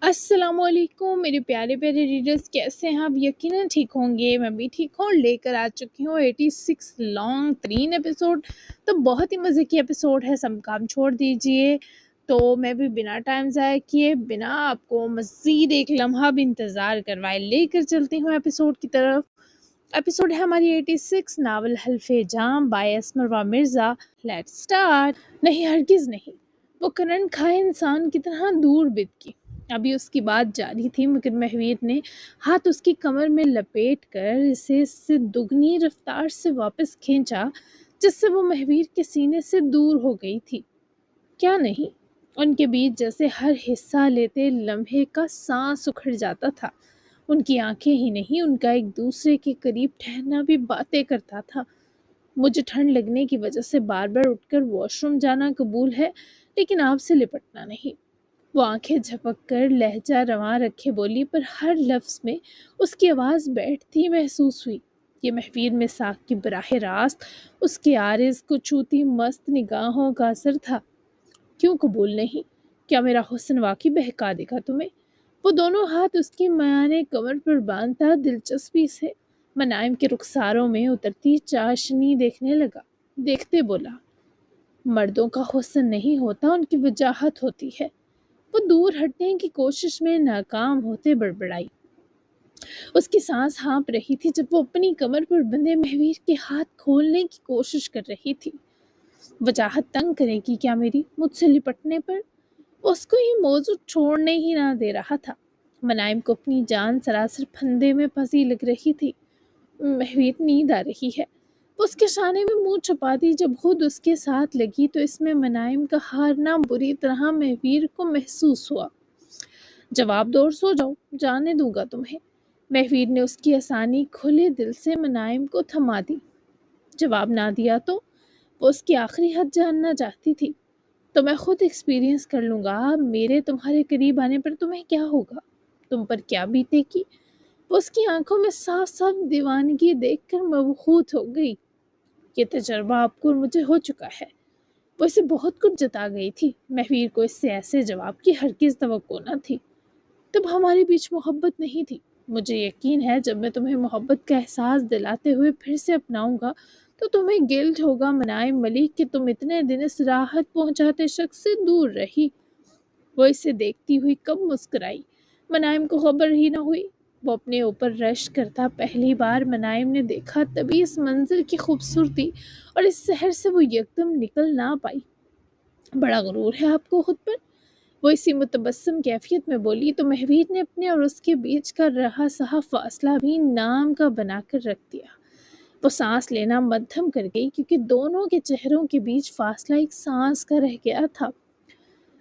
السلام علیکم میرے پیارے پیارے ریڈرز، کیسے ہیں آپ؟ یقیناً ٹھیک ہوں گے، میں بھی ٹھیک ہوں۔ لے کر آ چکی ہوں 86 لانگ ترین ایپیسوڈ۔ تو بہت ہی مزے کی ایپیسوڈ ہے، سب کام چھوڑ دیجئے۔ تو میں بھی بنا ٹائم ضائع کیے، بنا آپ کو مزید ایک لمحہ بھی انتظار کروائے لے کر چلتی ہوں ایپیسوڈ کی طرف۔ ایپیسوڈ ہے ہماری 86، ناول حلف جام بائی اسمروا مرزا۔ Late start. نہیں، ہرگز نہیں، وہ کرنٹ کھائے انسان کی طرح دور بت کی۔ ابھی اس کی بات جاری تھی مگر مہویر نے ہاتھ اس کی کمر میں لپیٹ کر اسے اس سے دگنی رفتار سے واپس کھینچا جس سے وہ مہویر کے سینے سے دور ہو گئی تھی۔ کیا نہیں، ان کے بیچ جیسے ہر حصہ لیتے لمحے کا سانس اکھڑ جاتا تھا۔ ان کی آنکھیں ہی نہیں، ان کا ایک دوسرے کے قریب ٹھہرنا بھی باتیں کرتا تھا۔ مجھے ٹھنڈ لگنے کی وجہ سے بار بار اٹھ کر واش روم جانا قبول ہے، لیکن آپ سے لپٹنا نہیں۔ وہ آنکھیں جھپک کر لہجہ رواں رکھے بولی، پر ہر لفظ میں اس کی آواز بیٹھتی محسوس ہوئی۔ یہ مہویر مساق کی براہ راست اس کے عارض کو چھوتی مست نگاہوں کا اثر تھا۔ کیوں قبول نہیں؟ کیا میرا حسن واقعی بہکا دے گا تمہیں؟ وہ دونوں ہاتھ اس کی میانے کمر پر باندھتا دلچسپی سے منائم کے رخساروں میں اترتی چاشنی دیکھنے لگا۔ دیکھتے بولا، مردوں کا حسن نہیں ہوتا، ان کی وجاہت ہوتی ہے۔ وہ دور ہٹنے کی کوشش میں ناکام ہوتے بڑبڑائی۔ اس کی سانس ہانپ رہی تھی جب وہ اپنی کمر پر بندھے مہویر کے ہاتھ کھولنے کی کوشش کر رہی تھی۔ وجاہت تنگ کرے گی کیا میری مجھ سے لپٹنے پر؟ اس کو یہ موضوع چھوڑنے ہی نہ دے رہا تھا۔ منائم کو اپنی جان سراسر پھندے میں پھنسی لگ رہی تھی۔ مہویر نیند آ رہی ہے، وہ اس کے شانے میں منہ چھپا دی۔ جب خود اس کے ساتھ لگی تو اس میں منائم کا ہارنا بری طرح مہویر کو محسوس ہوا۔ جواب دو اور سو جاؤ، جانے دوں گا تمہیں۔ مہویر نے اس کی آسانی کھلے دل سے منائم کو تھما دی۔ جواب نہ دیا تو وہ اس کی آخری حد جاننا چاہتی تھی۔ تو میں خود ایکسپیرینس کر لوں گا، میرے تمہارے قریب آنے پر تمہیں کیا ہوگا، تم پر کیا بیتے گی۔ وہ اس کی آنکھوں میں صاف صاف دیوانگی دیکھ کر مبہوت ہو گئی۔ یہ تجربہ آپ کو اور مجھے ہو چکا ہے۔ وہ اسے بہت کچھ جتا گئی تھی۔ مہویر کو اس سے ایسے جواب کی ہرگز توقع نہ تھی۔ تب ہمارے بیچ محبت نہیں تھی۔ مجھے یقین ہے جب میں تمہیں محبت کا احساس دلاتے ہوئے پھر سے اپناؤں گا تو تمہیں گلٹ ہوگا منائم ملک کہ تم اتنے دن اس راحت پہنچاتے شخص سے دور رہی۔ وہ اسے دیکھتی ہوئی کب مسکرائی، منائم کو خبر ہی نہ ہوئی۔ وہ اپنے اوپر رشک کرتا پہلی بار منائم نے دیکھا، تبھی اس منظر کی خوبصورتی اور اس سحر سے وہ یکدم نکل نہ پائی۔ بڑا غرور ہے آپ کو خود پر، وہ اسی متبسم کیفیت میں بولی تو مہویر نے اپنے اور اس کے بیچ کا رہا سہا فاصلہ بھی نام کا بنا کر رکھ دیا۔ وہ سانس لینا مدھم کر گئی کیونکہ دونوں کے چہروں کے بیچ فاصلہ ایک سانس کا رہ گیا تھا۔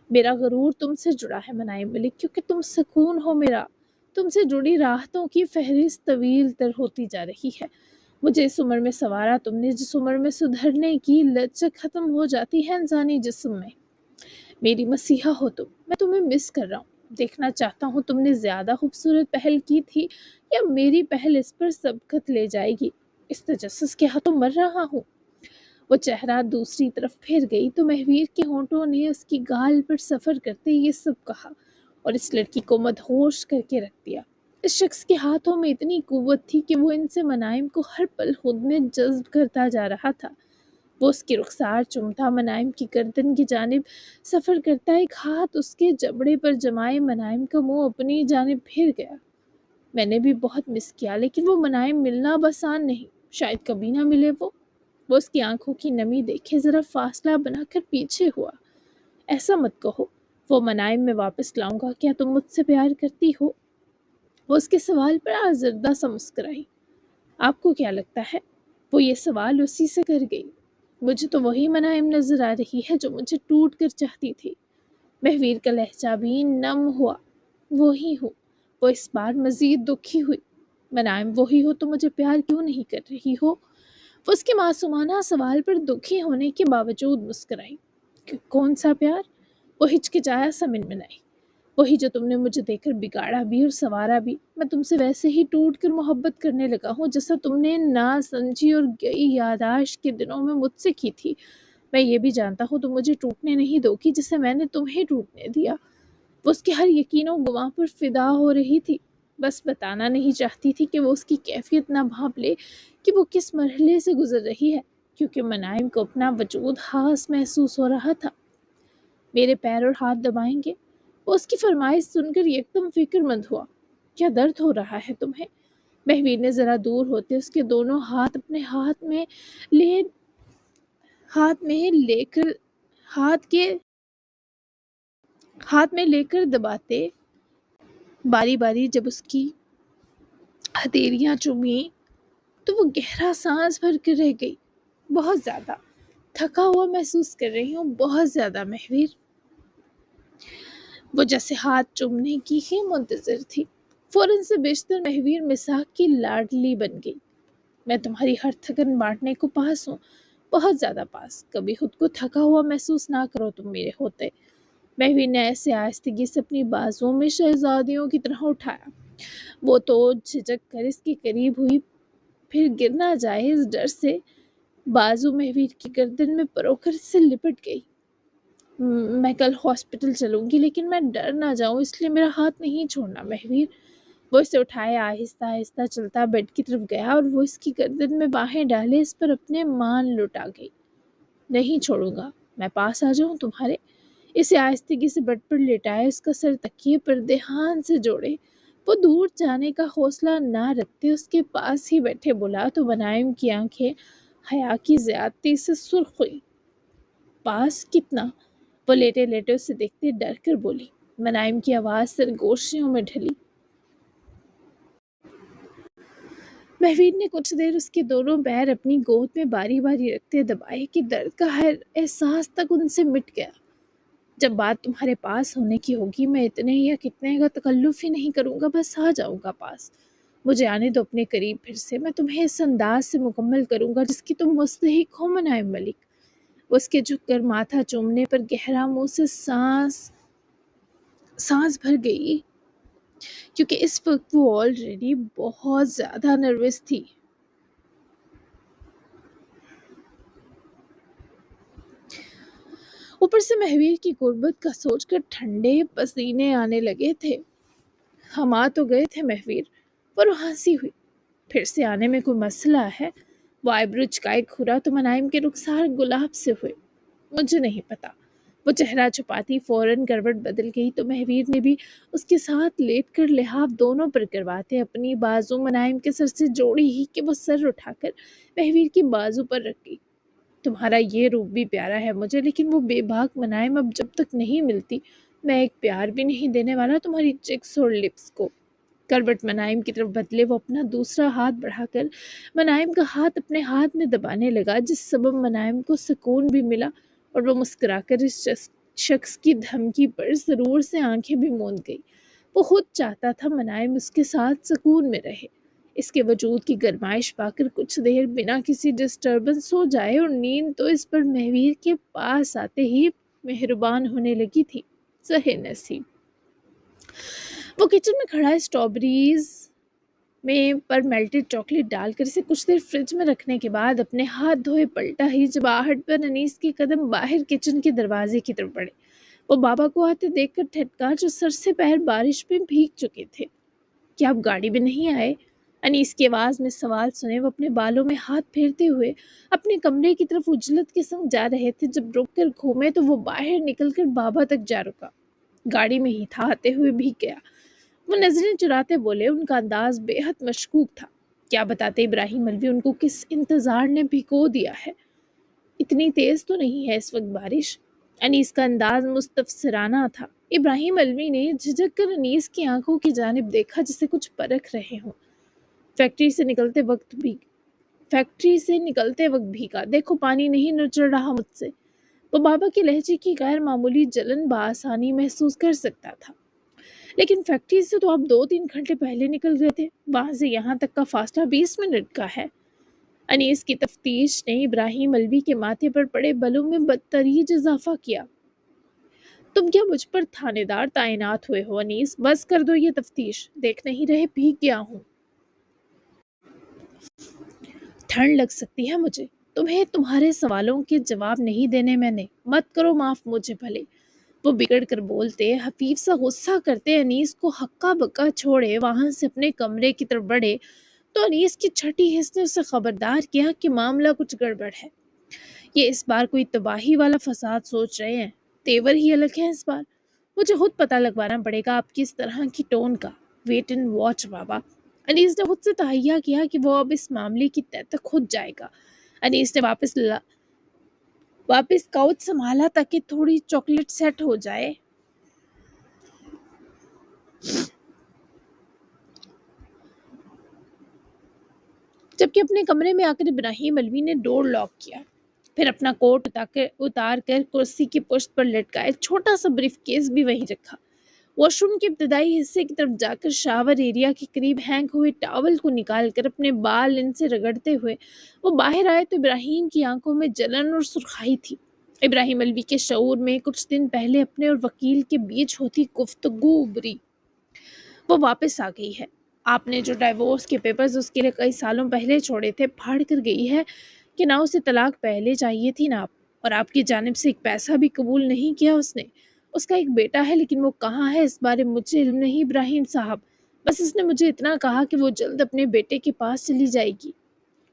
میرا غرور تم سے جڑا ہے منائم ملک، کیونکہ تم سکون ہو میرا۔ تم سے جڑی راحتوں کی فہرست طویل تر ہوتی جا رہی ہے۔ مجھے اس عمر میں سنوارا تم نے، جس عمر میں سدھرنے کی لچک ختم ہو جاتی ہے انسانی جسم میں۔ میری مسیحا ہو تم، میں تمہیں مس کر رہا ہوں۔ دیکھنا چاہتا ہوں تم نے زیادہ خوبصورت پہل کی تھی یا میری پہل اس پر سبقت لے جائے گی۔ اس تجسس کے ہاتھوں مر رہا ہوں۔ وہ چہرہ دوسری طرف پھر گئی تو مہویر کے ہونٹوں نے اس کی گال پر سفر کرتے یہ سب کہا اور اس لڑکی کو مدہوش کر کے رکھ دیا۔ اس شخص کے ہاتھوں میں اتنی قوت تھی کہ وہ ان سے منائم کو ہر پل خود میں جذب کرتا جا رہا تھا۔ وہ اس کی رخسار چومتا، منائم کی گردن کی جانب سفر کرتا، ایک ہاتھ اس کے جبڑے پر جمائے منائم کا منہ اپنی جانب پھر گیا۔ میں نے بھی بہت مس کیا، لیکن وہ منائم ملنا اب آسان نہیں، شاید کبھی نہ ملے۔ وہ اس کی آنکھوں کی نمی دیکھے ذرا فاصلہ بنا کر پیچھے ہوا۔ ایسا مت کہو، وہ منائم میں واپس لاؤں گا، کیا تم مجھ سے پیار کرتی ہو؟ وہ اس کے سوال پر آزردہ سا مسکرائی۔ آپ کو کیا لگتا ہے؟ وہ یہ سوال اسی سے کر گئی۔ مجھے تو وہی منائم نظر آ رہی ہے جو مجھے ٹوٹ کر چاہتی تھی۔ مہویر کا لہجہ بھی نم ہوا۔ وہی ہوں۔ وہ اس بار مزید دکھی ہوئی۔ منائم وہی ہو تو مجھے پیار کیوں نہیں کر رہی ہو؟ وہ اس کے معصومانہ سوال پر دکھی ہونے کے باوجود مسکرائی۔ کون سا پیار؟ وہ ہچکچایا سا منمنائی۔ وہی جو تم نے مجھے دیکھ کر بگاڑا بھی اور سنوارا بھی۔ میں تم سے ویسے ہی ٹوٹ کر محبت کرنے لگا ہوں جیسا تم نے نا سمجھی اور گئی یاداشت کے دنوں میں مجھ سے کی تھی۔ میں یہ بھی جانتا ہوں تم مجھے ٹوٹنے نہیں دو گی جسے میں نے تمہیں ٹوٹنے دیا۔ وہ اس کے ہر یقین و گواہ پر فدا ہو رہی تھی، بس بتانا نہیں چاہتی تھی کہ وہ اس کی کیفیت نہ بھانپ لے کہ وہ کس مرحلے سے گزر رہی ہے، کیونکہ منائم کو اپنا وجود خاص محسوس ہو رہا تھا۔ میرے پیر اور ہاتھ دبائیں گے؟ وہ اس کی فرمائش سن کر یکدم فکر مند ہوا۔ کیا درد ہو رہا ہے تمہیں؟ مہویر نے ذرا دور ہوتے اس کے دونوں ہاتھ اپنے لے ہاتھ میں لے کر ہاتھ میں لے کر دباتے باری باری جب اس کی ہتھیلیاں چومیں تو وہ گہرا سانس بھر کر رہ گئی۔ بہت زیادہ تھکا ہوا محسوس کر رہی ہوں، بہت زیادہ مہویر۔ وہ جیسے ہاتھ چومنے کی ہی منتظر تھی۔ فوراً سے بیشتر مہویر مساق کی لاڈلی بن گئی۔ میں تمہاری ہر تھکن بانٹنے کو پاس ہوں، بہت زیادہ پاس۔ کبھی خود کو تھکا ہوا محسوس نہ کرو تم میرے ہوتے۔ مہویر نے ایسے آہستگی سے اپنی بازوؤں میں شہزادیوں کی طرح اٹھایا۔ وہ تو جھجک کر اس کے قریب ہوئی، پھر گر نہ جائے اس ڈر سے بازو مہویر کی گردن میں پرو کر سے لپٹ گئی۔ میں کل ہاسپٹل چلوں گی، لیکن میں ڈر نہ جاؤں اس لیے میرا ہاتھ نہیں چھوڑنا مہویر۔ وہ اسے اٹھائے آہستہ آہستہ چلتا بیڈ کی طرف گیا اور وہ اس کی گردن میں باہیں ڈالے اس پر اپنے مان لٹا گئی۔ نہیں چھوڑوں گا، میں پاس آ جاؤں تمہارے؟ اسے آہستگی سے بیڈ پر لٹائے، اس کا سر تکیے پر دھیان سے جوڑے۔ وہ دور جانے کا حوصلہ نہ رکھتے اس کے پاس ہی بیٹھے بولا تو منائم کی آنکھیں حیا کی زیادتی سے سرخ ہوئی۔ پاس کتنا؟ وہ لیٹے لیٹے اسے دیکھتے ڈر کر بولی۔ منائم کی آواز سرگوشیوں میں ڈھلی۔ مہویر نے کچھ دیر اس کے دونوں پیر اپنی گود میں باری باری رکھتے دبائے کہ درد کا ہر احساس تک ان سے مٹ گیا۔ جب بات تمہارے پاس ہونے کی ہوگی میں اتنے یا کتنے کا تکلف ہی نہیں کروں گا، بس آ جاؤں گا پاس۔ مجھے آنے دو اپنے قریب پھر سے، میں تمہیں اس انداز سے مکمل کروں گا جس کی تم مستحق ہو منائم ملک۔ وہ اس کے جھک کر ماتھا چومنے پر گہرا منہ سے سانس بھر گئی، کیونکہ اس وقت وہ آلریڈی بہت زیادہ نروس تھی۔ اوپر سے مہویر کی غربت کا سوچ کر ٹھنڈے پسینے آنے لگے تھے۔ ہم آ تو گئے تھے مہویر، پر وہ ہنسی ہوئی۔ پھر سے آنے میں کوئی مسئلہ ہے؟ وہ آئیبرو چکائے کھرا تو منائم کے رخسار گلاب سے ہوئے۔ مجھے نہیں پتا۔ وہ چہرہ چھپاتی فوراً کروٹ بدل گئی تو مہویر نے بھی اس کے ساتھ لیٹ کر لحاف دونوں پر کرواتے اپنی بازو منائم کے سر سے جوڑی ہی کہ وہ سر اٹھا کر مہویر کی بازو پر رکھ گئی۔ تمہارا یہ روپ بھی پیارا ہے مجھے، لیکن وہ بے باک منائم اب جب تک نہیں ملتی میں ایک پیار بھی نہیں دینے والا تمہاری چکس اور لپس کو۔ کروٹ منائم کی طرف بدلے وہ اپنا دوسرا ہاتھ بڑھا کر منائم کا ہاتھ اپنے ہاتھ میں دبانے لگا، جس سبب منائم کو سکون بھی ملا اور وہ مسکرا کر اس شخص کی دھمکی پر ضرور سے آنکھیں بھی موند گئی۔ وہ خود چاہتا تھا منائم اس کے ساتھ سکون میں رہے، اس کے وجود کی گرمائش پا کر کچھ دیر بنا کسی ڈسٹربنس سو جائے، اور نیند تو اس پر مہویر کے پاس آتے ہی مہربان ہونے لگی تھی۔ ظاہر نصیب وہ کچن میں کھڑا اسٹرابریز میں پر میلٹڈ چاکلیٹ ڈال کر اسے کچھ دیر فریج میں رکھنے کے بعد اپنے ہاتھ دھوئے پلٹا ہی جب آہٹ پر انیس کے قدم باہر کچن کے دروازے کی طرف بڑھے۔ وہ بابا کو آتے دیکھ کر ٹھٹکا، جو سر سے پیر بارش میں بھیگ چکے تھے۔ کیا آپ گاڑی میں نہیں آئے؟ انیس کی آواز میں سوال سنے وہ اپنے بالوں میں ہاتھ پھیرتے ہوئے اپنے کمرے کی طرف اجلت کے سنگ جا رہے تھے۔ جب رک کر گھومے تو وہ باہر نکل کر بابا تک جا رکا۔ گاڑی میں ہی تھا، آتے ہوئے بھیگ گیا۔ وہ نظریں چراتے بولے، ان کا انداز بے حد مشکوک تھا۔ کیا بتاتے ابراہیم الوی، ان کو کس انتظار نے بھگو دیا ہے؟ اتنی تیز تو نہیں ہے اس وقت بارش؟ انیس کا انداز مستفسرانہ تھا۔ ابراہیم الوی نے جھجک کر انیس کی آنکھوں کی جانب دیکھا جسے کچھ پرکھ رہے ہوں۔ فیکٹری سے نکلتے وقت بھیگا، دیکھو پانی نہیں نچڑ رہا مجھ سے۔ وہ بابا کے لہجے کی غیر معمولی جلن بآسانی محسوس کر سکتا تھا۔ لیکن فیکٹری سے تو آپ 2-3 گھنٹے پہلے نکل گئے تھے، وہاں سے یہاں تک کا فاصلہ 20 منٹ کا ہے۔ انیس کی تفتیش نے ابراہیم الوی کے ماتھے پر پڑے بلوں میں بدتریج اضافہ کیا۔ تم کیا مجھ پر تھانے دار تعینات ہوئے ہو انیس؟ بس کر دو یہ تفتیش، دیکھ نہیں رہے بھیگ گیا ہوں۔ ٹھنڈ لگ سکتی ہے مجھے، تمہیں تمہارے سوالوں کے جواب نہیں دینے میں نے، مت کرو معاف مجھے بھلے۔ وہ بگڑ کر بولتے، حفیظ سا غصہ کرتے انیس کو ہکا بکا چھوڑے وہاں سے اپنے کمرے کی طرف بڑھے تو انیس کی چھٹی حص نے اسے خبردار کیا کہ معاملہ کچھ گڑبڑ ہے۔ یہ اس بار کوئی تباہی والا فساد سوچ رہے ہیں، تیور ہی الگ ہے اس بار۔ مجھے خود پتہ لگوانا پڑے گا آپ کی اس طرح کی ٹون کا۔ ویٹ اینڈ واچ بابا۔ انیس نے خود سے تہیہ کیا کہ وہ اب اس معاملے کی تہہ تک خود جائے گا۔ انیس نے واپس کاؤچ سنبھالا تاکہ تھوڑی چاکلیٹ سیٹ ہو جائے۔ جبکہ اپنے کمرے میں آ کر ابراہیم الوی نے ڈور لاک کیا، پھر اپنا کوٹ اتار کر کرسی کی پشت پر لٹکا ایک چھوٹا سا بریف کیس بھی وہیں رکھا۔ واش روم کے ابتدائی حصے کی طرف جا کر شاور ایریا کے قریب ہینگ ہوئے ٹاول کو نکال کر اپنے بال ان سے رگڑتے ہوئے وہ باہر آئے تو ابراہیم کی آنکھوں میں جلن اور سرخائی تھی۔ ابراہیم الوی کے شعور میں کچھ دن پہلے اپنے اور وکیل کے بیچ ہوتی گفتگو ابری۔ وہ واپس آ گئی ہے۔ آپ نے جو ڈائیورس کے پیپرز اس کے لیے کئی سالوں پہلے چھوڑے تھے پھاڑ کر گئی ہے کہ نہ اسے طلاق پہلے چاہیے تھی نہ اور آپ کی جانب سے ایک پیسہ بھی قبول نہیں کیا اس نے۔ اس کا ایک بیٹا ہے لیکن وہ کہاں ہے اس بارے مجھے علم نہیں ابراہیم صاحب، بس اس نے مجھے اتنا کہا کہ وہ جلد اپنے بیٹے کے پاس چلی جائے گی۔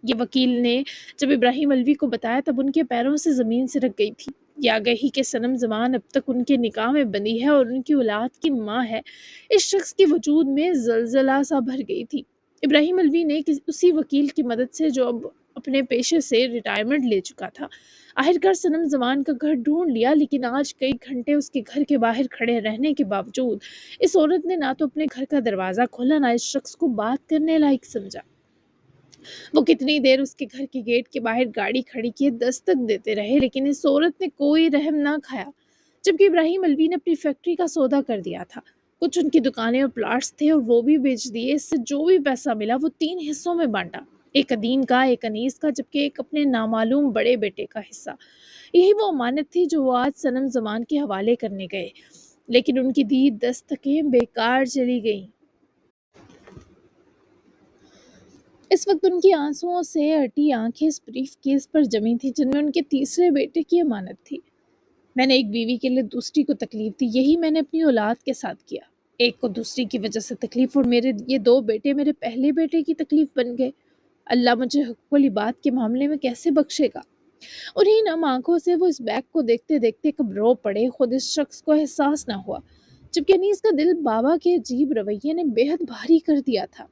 یہ وکیل نے جب ابراہیم الوی کو بتایا تب ان کے پیروں سے زمین سرک گئی تھی۔ یہ آگہی کہ صنم زمان اب تک ان کے نکاح میں بندی ہے اور ان کی اولاد کی ماں ہے، اس شخص کے وجود میں زلزلہ سا بھر گئی تھی۔ ابراہیم الوی نے اسی وکیل کی مدد سے جو اب اپنے پیشے سے ریٹائرمنٹ لے چکا تھا آخرکار صنم زمان کا گھر ڈھونڈ لیا، لیکن آج کئی گھنٹے اس کے گھر کے باہر کھڑے رہنے کے باوجود اس عورت نے نہ تو اپنے گھر کا دروازہ کھولا نہ اس شخص کو بات کرنے لائق سمجھا۔ وہ کتنی دیر اس کے گھر کے گیٹ کے باہر گاڑی کھڑی کیے دستک دیتے رہے لیکن اس عورت نے کوئی رحم نہ کھایا۔ جبکہ ابراہیم الوی نے اپنی فیکٹری کا سودا کر دیا تھا، کچھ ان کی دکانیں اور پلاٹس تھے اور وہ بھی بیچ دیے۔ اس سے جو بھی پیسہ ملا وہ 3 حصوں میں بانٹا، ایک ادین کا، ایک انیس کا، جبکہ ایک اپنے نامعلوم بڑے بیٹے کا حصہ۔ یہی وہ امانت تھی جو وہ آج صنم زمان کے حوالے کرنے گئے، لیکن ان کی دی دستکیں بیکار چلی گئیں۔ اس وقت ان کی آنسوؤں سے اٹی آنکھیں اس بریف کیس پر جمی تھی جن میں ان کے تیسرے بیٹے کی امانت تھی۔ میں نے ایک بیوی کے لیے دوسری کو تکلیف دی، یہی میں نے اپنی اولاد کے ساتھ کیا۔ ایک کو دوسری کی وجہ سے تکلیف اور میرے یہ 2 بیٹے میرے پہلے بیٹے کی تکلیف بن گئے۔ اللہ مجھے حقوق العباد کے معاملے میں کیسے بخشے گا؟ انہی نم آنکھوں سے وہ اس بیگ کو دیکھتے دیکھتے کب رو پڑے خود اس شخص کو احساس نہ ہوا، جبکہ انیس کا دل بابا کے عجیب رویے نے بے حد بھاری کر دیا تھا۔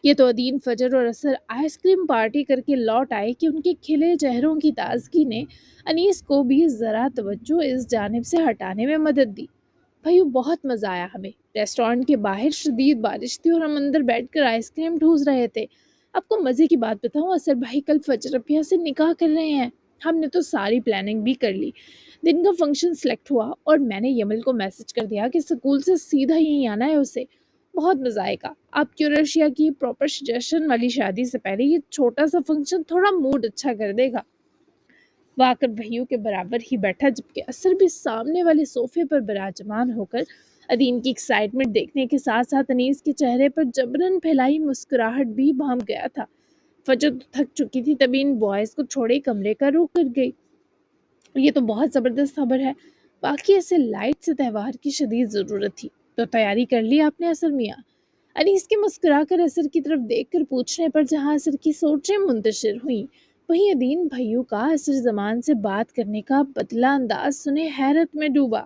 یہ تو ادین فجر اور اثر آئس کریم پارٹی کر کے لوٹ آئے کہ ان کے کھلے چہروں کی تازگی نے انیس کو بھی ذرا توجہ اس جانب سے ہٹانے میں مدد دی۔ بھائیو بہت مزہ آیا ہمیں۔ ریسٹورانٹ کے باہر شدید بارش تھی اور ہم اندر بیٹھ کر آئس کریم ٹھوس رہے تھے۔ آپ کو مزے کی بات بتاؤں، اثر بھائی کل فجر ابھیا سے نکاح کر رہے ہیں۔ ہم نے تو ساری پلاننگ بھی کر لی، دن کا فنکشن سلیکٹ ہوا اور میں نے یمل کو میسج کر دیا کہ اسکول سے سیدھا یہیں آنا ہے اسے۔ بہت مزہ آئے گا۔ آپ کی اور ارشیا کی پراپر سجیشن والی شادی سے پہلے یہ چھوٹا سا فنکشن تھوڑا موڈ اچھا کر دے گا۔ وہ آ کر بھائیوں کے برابر ہی بیٹھا جبکہ اثر بھی سامنے والے صوفے پر براجمان ہو کر ادین کی ایکسائٹمنٹ دیکھنے کے ساتھ ساتھ انیس کے چہرے پر جبرن پھیلائی مسکراہٹ بھی بھام گیا تھا۔ فجر تو تھک چکی تھی تبھی ان بوائز کو چھوڑے کمرے کا رخ کر گئی۔ یہ تو بہت زبردست خبر ہے، باقی ایسے لائٹ سے تہوار کی شدید ضرورت تھی، تو تیاری کر لی آپ نے اثر میاں؟ انیس کے مسکرا کر اثر کی طرف دیکھ کر پوچھنے پر جہاں اثر کی سوچیں منتشر ہوئیں وہیں ادین بھائیوں کا اثر زمان سے بات کرنے کا بدلا انداز سنے حیرت میں ڈوبا۔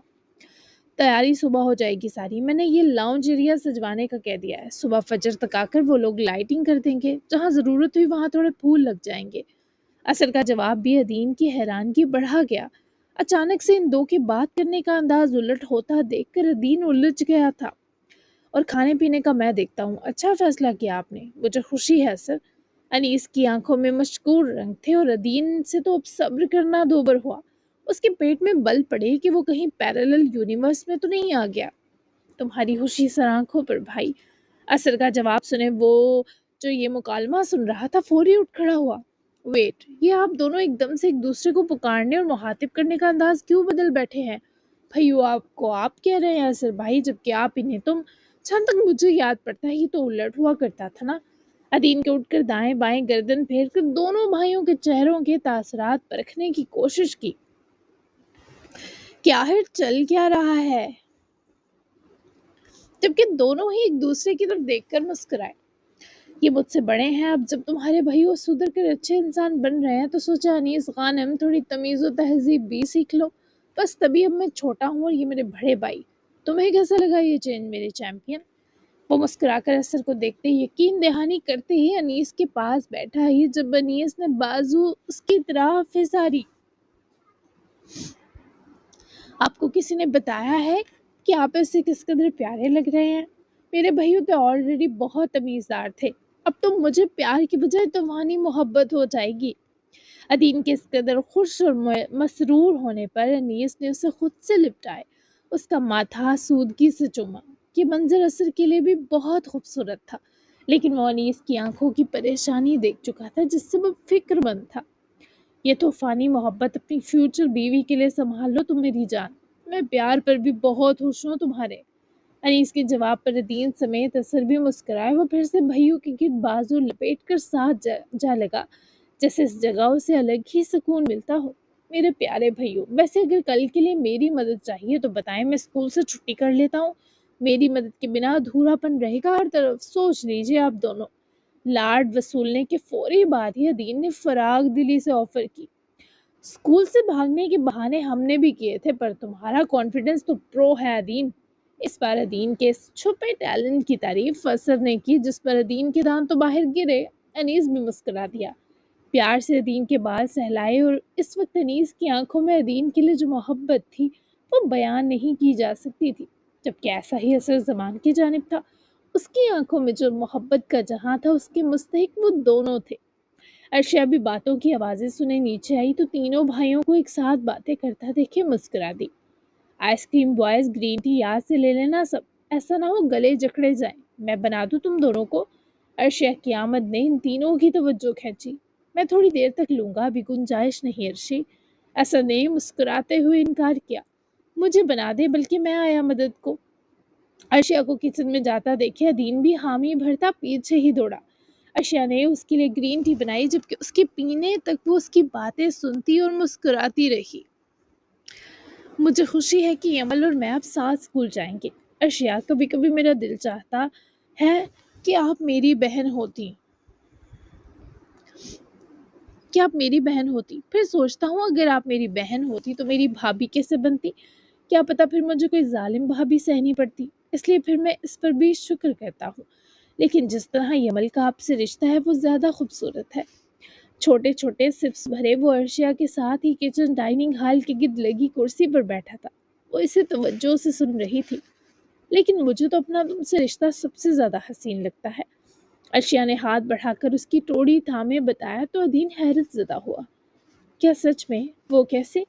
تیاری صبح ہو جائے گی ساری، میں نے یہ لاؤنج ایریا سجوانے کا کہہ دیا ہے، صبح فجر تک آ کر وہ لوگ لائٹنگ کر دیں گے، جہاں ضرورت ہوئی وہاں تھوڑے پھول لگ جائیں گے۔ اثر کا جواب بھی ادین کی حیرانگی بڑھا گیا۔ اچانک سے ان 2 کے بات کرنے کا انداز الٹ ہوتا دیکھ کر ادین الجھ گیا تھا۔ اور کھانے پینے کا میں دیکھتا ہوں، اچھا فیصلہ کیا آپ نے، مجھے خوشی ہے اثر۔ انیس کی آنکھوں میں مشکور رنگ تھے اور ادین سے تو اب صبر کرنا دوبر ہوا۔ اس کے پیٹ میں بل پڑے کہ وہ کہیں پیرالل یونیورس میں تو نہیں آ گیا۔ تمہاری خوشی سر آنکھوں پر بھائی۔ اثر کا جواب سنے وہ جو یہ مکالمہ سن رہا تھا فوری اٹھ کھڑا ہوا۔ ویٹ، یہ آپ دونوں ایک دم سے ایک دوسرے کو پکارنے اور مخاطب کرنے کا انداز کیوں بدل بیٹھے ہیں؟ بھائیو آپ کو آپ کہہ رہے ہیں اثر بھائی، جبکہ آپ انہیں تم، جہاں تک مجھے یاد پڑتا ہے یہ تو الٹ ہوا کرتا تھا نا۔ ادین کے اٹھ کر دائیں بائیں گردن پھیر کر دونوں بھائیوں کے چہروں کے تاثرات پرکھنے کی کوشش کی۔ کیا ہے چل کیا رہا ہے؟ جبکہ دونوں ہی ایک دوسرے کی طرف دیکھ کر مسکرائے۔ یہ مجھ سے بڑے ہیں، اب جب تمہارے بھائی وہ سدھر کر اچھے انسان بن رہے ہیں تو سوچا انیس خانم تھوڑی تمیز و تہذیب بھی سیکھ لو۔ بس تبھی اب میں چھوٹا ہوں اور یہ میرے بڑے بھائی۔ تمہیں کیسا لگا یہ چینج میرے چیمپئن؟ وہ مسکرا کر اثر کو دیکھتے یقین دہانی کرتے ہی انیس کے پاس بیٹھا ہی جب انیس نے بازو اس کی طرح پھساری۔ آپ کو کسی نے بتایا ہے کہ آپ ایسے کس قدر پیارے لگ رہے ہیں؟ میرے بھائیوں تو آلریڈی بہت تمیزدار تھے، اب تو مجھے پیار کی بجائے طوفانی محبت ہو جائے گی۔ ادین کے اس قدر خوش اور مسرور ہونے پر انیس نے اسے خود سے لپٹائے، اس کا ماتھا سودگی سے چوما۔ یہ منظر اثر کے لیے بھی بہت خوبصورت تھا، لیکن وہ انیس کی آنکھوں کی پریشانی دیکھ چکا تھا جس سے وہ فکر مند تھا۔ یہ طوفانی محبت اپنی فیوچر بیوی کے لیے سنبھال لو تم میری جان، میں پیار پر بھی بہت خوش ہوں تمہارے۔ انیس کے جواب پر ادین سمیت اثر بھی مسکرائے۔ وہ پھر سے بھائیوں کے گرد بازو لپیٹ کر ساتھ جا لگا، جیسے اس جگہ اسے الگ ہی سکون ملتا ہو۔ میرے پیارے بھائیوں، ویسے اگر کل کے لیے میری مدد چاہیے تو بتائیں، میں اسکول سے چھٹی کر لیتا ہوں۔ میری مدد کے بنا ادھورا پن رہے گا ہر طرف، سوچ لیجیے آپ دونوں۔ لاڈ وصولنے کے فوری بعد ہی ادین نے فراغ دلی سے آفر کی۔ اسکول سے بھاگنے کے بہانے ہم نے بھی کیے تھے، پر تمہارا کانفیڈنس تو پرو ہے ادین۔ اس بار ادین کے اس چھپے ٹیلنٹ کی تعریف اثر نے کی، جس پر ادین کے دانت تو باہر گرے۔ انیس بھی مسکرا دیا، پیار سے ادین کے بال سہلائے، اور اس وقت انیس کی آنکھوں میں ادین کے لیے جو محبت تھی وہ بیان نہیں کی جا سکتی تھی، جبکہ ایسا ہی اثر زمان کی جانب تھا۔ اس کی آنکھوں میں جو محبت کا جہاں تھا اس کے مستحق وہ دونوں تھے۔ ارشیا بھی باتوں کی آوازیں سنے نیچے آئی تو تینوں بھائیوں کو ایک ساتھ باتیں کرتا دیکھے مسکرا دی۔ Ice cream boys green tea یاد سے لے لینا سب، ایسا نہ ہو گلے جکڑے جائیں، میں بنا دوں تم دونوں کو۔ ارشیا کی آمد نے ان تینوں کی توجہ کھینچی۔ میں تھوڑی دیر تک لوں گا، ابھی گنجائش نہیں ارشی، اثر نے مسکراتے ہوئے انکار کیا۔ مجھے بنا دے، بلکہ میں آیا مدد کو۔ ارشیا کو کچن میں جاتا دیکھے ادین بھی حامی بھرتا پیچھے ہی دوڑا۔ ارشیا نے اس کے لیے گرین ٹی بنائی، جبکہ اس کے پینے تک وہ اس کی باتیں سنتی اور مسکراتی رہی۔ مجھے خوشی ہے کہ عمل اور میں اب ساتھ اسکول جائیں گے۔ ارشیا، کبھی کبھی میرا دل چاہتا ہے کہ آپ میری بہن ہوتی، پھر سوچتا ہوں اگر آپ میری بہن ہوتی تو میری بھابھی کیسے بنتی؟ کیا پتا پھر مجھے کوئی ظالم بھابھی سہنی پڑتی، اس لیے پھر میں اس پر بھی شکر کرتا ہوں۔ لیکن جس طرح یمل کا آپ سے رشتہ ہے وہ زیادہ خوبصورت ہے۔ چھوٹے چھوٹے سپس بھرے وہ ارشیا کے ساتھ ہی کچن ڈائننگ ہال کے گرد لگی کرسی پر بیٹھا تھا۔ وہ اسے توجہ سے سن رہی تھی۔ لیکن مجھے تو اپنا تم سے رشتہ سب سے زیادہ حسین لگتا ہے، ارشیا نے ہاتھ بڑھا کر اس کی ٹوڑی تھامے بتایا تو ادین حیرت زدہ ہوا۔ کیا سچ میں؟ وہ کیسے؟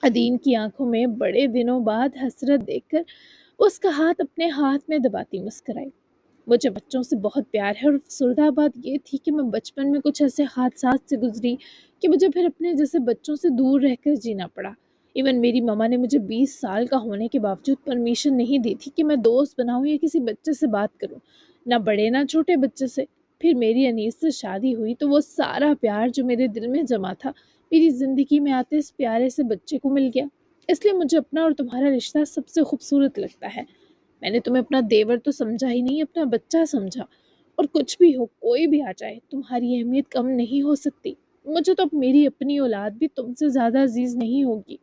ادین کی آنکھوں میں بڑے دنوں بعد حسرت دیکھ کر اس کا ہاتھ اپنے ہاتھ میں دباتی مسکرائی۔ مجھے بچوں سے بہت پیار ہے، اور افسردہ بات یہ تھی کہ میں بچپن میں کچھ ایسے حادثات سے گزری کہ مجھے پھر اپنے جیسے بچوں سے دور رہ کر جینا پڑا۔ ایون میری ماما نے مجھے 20 سال کا ہونے کے باوجود پرمیشن نہیں دی تھی کہ میں دوست بناؤں یا کسی بچے سے بات کروں، نہ بڑے نہ چھوٹے بچے سے۔ پھر میری انیس سے شادی ہوئی تو وہ سارا پیار جو میرے دل میں جمع تھا میری زندگی میں آتے اس پیارے سے بچے کو مل گیا۔ اس لیے مجھے اپنا اور تمہارا رشتہ سب سے خوبصورت لگتا ہے۔ میں نے تمہیں اپنا دیور تو سمجھا ہی نہیں، اپنا بچہ سمجھا، اور کچھ بھی ہو، کوئی بھی آ جائے، تمہاری اہمیت کم نہیں ہو سکتی۔ مجھے تو اب میری اپنی اولاد بھی تم سے زیادہ عزیز نہیں ہوگی،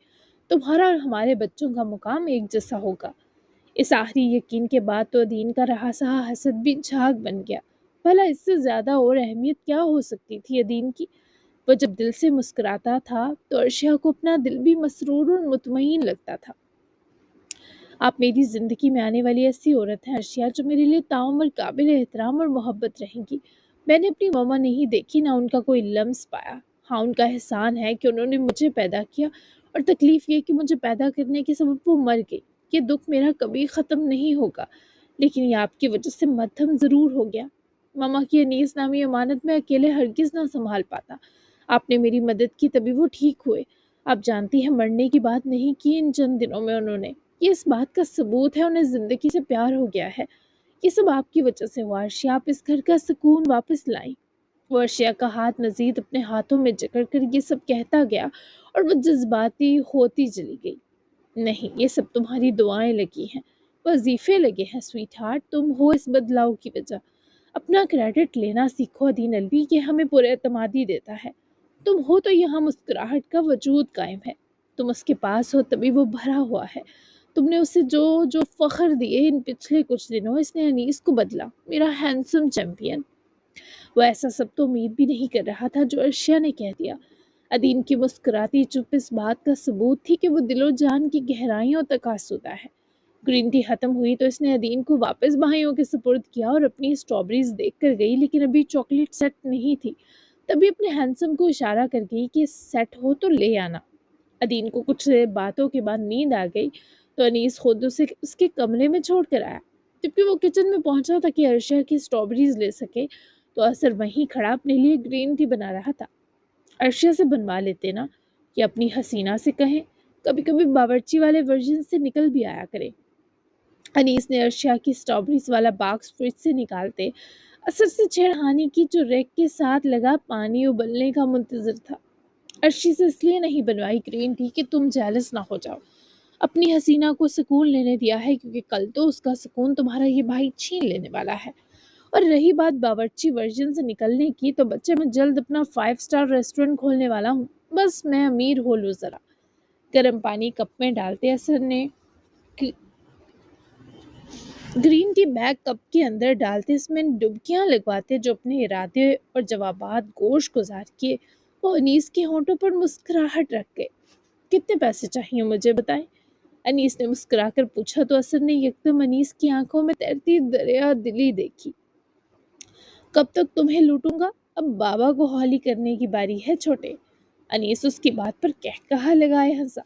تمہارا اور ہمارے بچوں کا مقام ایک جیسا ہوگا۔ اس آخری یقین کے بعد تو ادین کا رہا سہا حسد بھی جھاگ بن گیا۔ بھلا اس سے زیادہ اور اہمیت کیا ہو سکتی تھی ادین کی؟ وہ جب دل سے مسکراتا تھا تو ارشیا کو اپنا دل بھی مسرور اور مطمئن لگتا تھا۔ آپ میری زندگی میں آنے والی ایسی عورت ہیں ارشیا جو میرے لیے تعمر قابل احترام اور محبت رہیں گی۔ میں نے اپنی ماما نہیں دیکھی، نہ ان کا کوئی لمس پایا۔ ہاں، ان کا احسان ہے کہ انہوں نے مجھے پیدا کیا، اور تکلیف یہ کہ مجھے پیدا کرنے کے سبب وہ مر گئی۔ یہ دکھ میرا کبھی ختم نہیں ہوگا، لیکن یہ آپ کی وجہ سے مدھم ضرور ہو گیا۔ ماما کی انیس نامی امانت میں اکیلے ہرگز نہ سنبھال پاتا، آپ نے میری مدد کی تبھی وہ ٹھیک ہوئے۔ آپ جانتی ہیں مرنے کی بات نہیں کی ان چند دنوں میں انہوں نے، یہ اس بات کا ثبوت ہے انہیں زندگی سے پیار ہو گیا ہے۔ یہ سب آپ کی وجہ سے ہوا ارشیا، آپ اس گھر کا سکون واپس لائیں۔ وہ ارشیا کا ہاتھ مزید اپنے ہاتھوں میں جکڑ کر یہ سب کہتا گیا اور وہ جذباتی ہوتی چلی گئی۔ نہیں، یہ سب تمہاری دعائیں لگی ہیں، وظیفے لگے ہیں سویٹ ہارٹ، تم ہو اس بدلاؤ کی وجہ۔ اپنا کریڈٹ لینا سیکھو عدین الوی، یہ ہمیں پورے اعتمادی دیتا ہے۔ تم ہو تو یہاں مسکراہٹ کا وجود قائم ہے، تم اس کے پاس ہو تبھی وہ بھرا ہوا ہے۔ تم نے اسے جو جو فخر دیے ان پچھلے کچھ دنوں، اس نے انیس کو بدلا، میرا ہینڈسم چیمپئن۔ وہ ایسا سب تو امید بھی نہیں کر رہا تھا جو ارشیا نے کہہ دیا۔ عدین کی مسکراتی چپ اس بات کا ثبوت تھی کہ وہ دل و جان کی گہرائیوں تک آسودہ ہے۔ گرین ٹی ختم ہوئی تو اس نے عدین کو واپس بھائیوں کے سپرد کیا اور اپنی اسٹرابریز دیکھ کر گئی، لیکن ابھی چاکلیٹ سیٹ نہیں تھی۔ تبھی اپنے ہینڈسم کو اشارہ کر گئی کہ سیٹ ہو تو لے آنا۔ عدین کو کچھ باتوں کے بعد نیند آ گئی تو انیس خود اسے اس کے کمرے میں چھوڑ کر آیا۔ جبکہ وہ کچن میں پہنچا تھا کہ ارشیا کی اسٹرابریز لے سکے تو اثر وہیں کھڑا اپنے لیے گرین ٹی بنا رہا تھا۔ ارشیا سے بنوا لیتے نا، یا اپنی حسینہ سے کہیں، کبھی کبھی باورچی والے ورژن سے نکل بھی آیا کرے۔ انیس نے ارشیا کی اسٹرابریز والا باکس فریج سے نکالتے اثر سے چھیڑخانی کی جو ریک کے ساتھ لگا پانی ابلنے کا منتظر تھا۔ ارشی سے اس لیے نہیں بنوائی گرین ٹی کہ تم جیلس نہ ہو جاؤ، اپنی حسینہ کو سکون لینے دیا ہے، کیونکہ کل تو اس کا سکون تمہارا یہ بھائی چھین لینے والا ہے۔ اور رہی بات باورچی ورژن سے نکلنے کی، تو بچے میں جلد اپنا 5 اسٹار ریسٹورنٹ کھولنے والا ہوں، بس میں امیر ہو لوں ذرا۔ گرم پانی کپ میں ڈالتے اثر نے گرین ٹی بیگ کپ کے اندر ڈالتے اس میں ڈبکیاں لگواتے جو اپنے ارادے اور جوابات گوش گزار کیے، وہ انیس کے ہونٹوں پر مسکراہٹ رکھ گئے۔ کتنے پیسے چاہیے مجھے بتائیں؟ انیس نے مسکرا کر پوچھا تو اثر نے یکدم انیس کی آنکھوں میں تیرتی دریا دلی دیکھی۔ کب تک تمہیں لوٹوں گا؟ اب بابا کو حالی کرنے کی باری ہے چھوٹے۔ انیس اس کی بات پر کہا لگائے ہنسا۔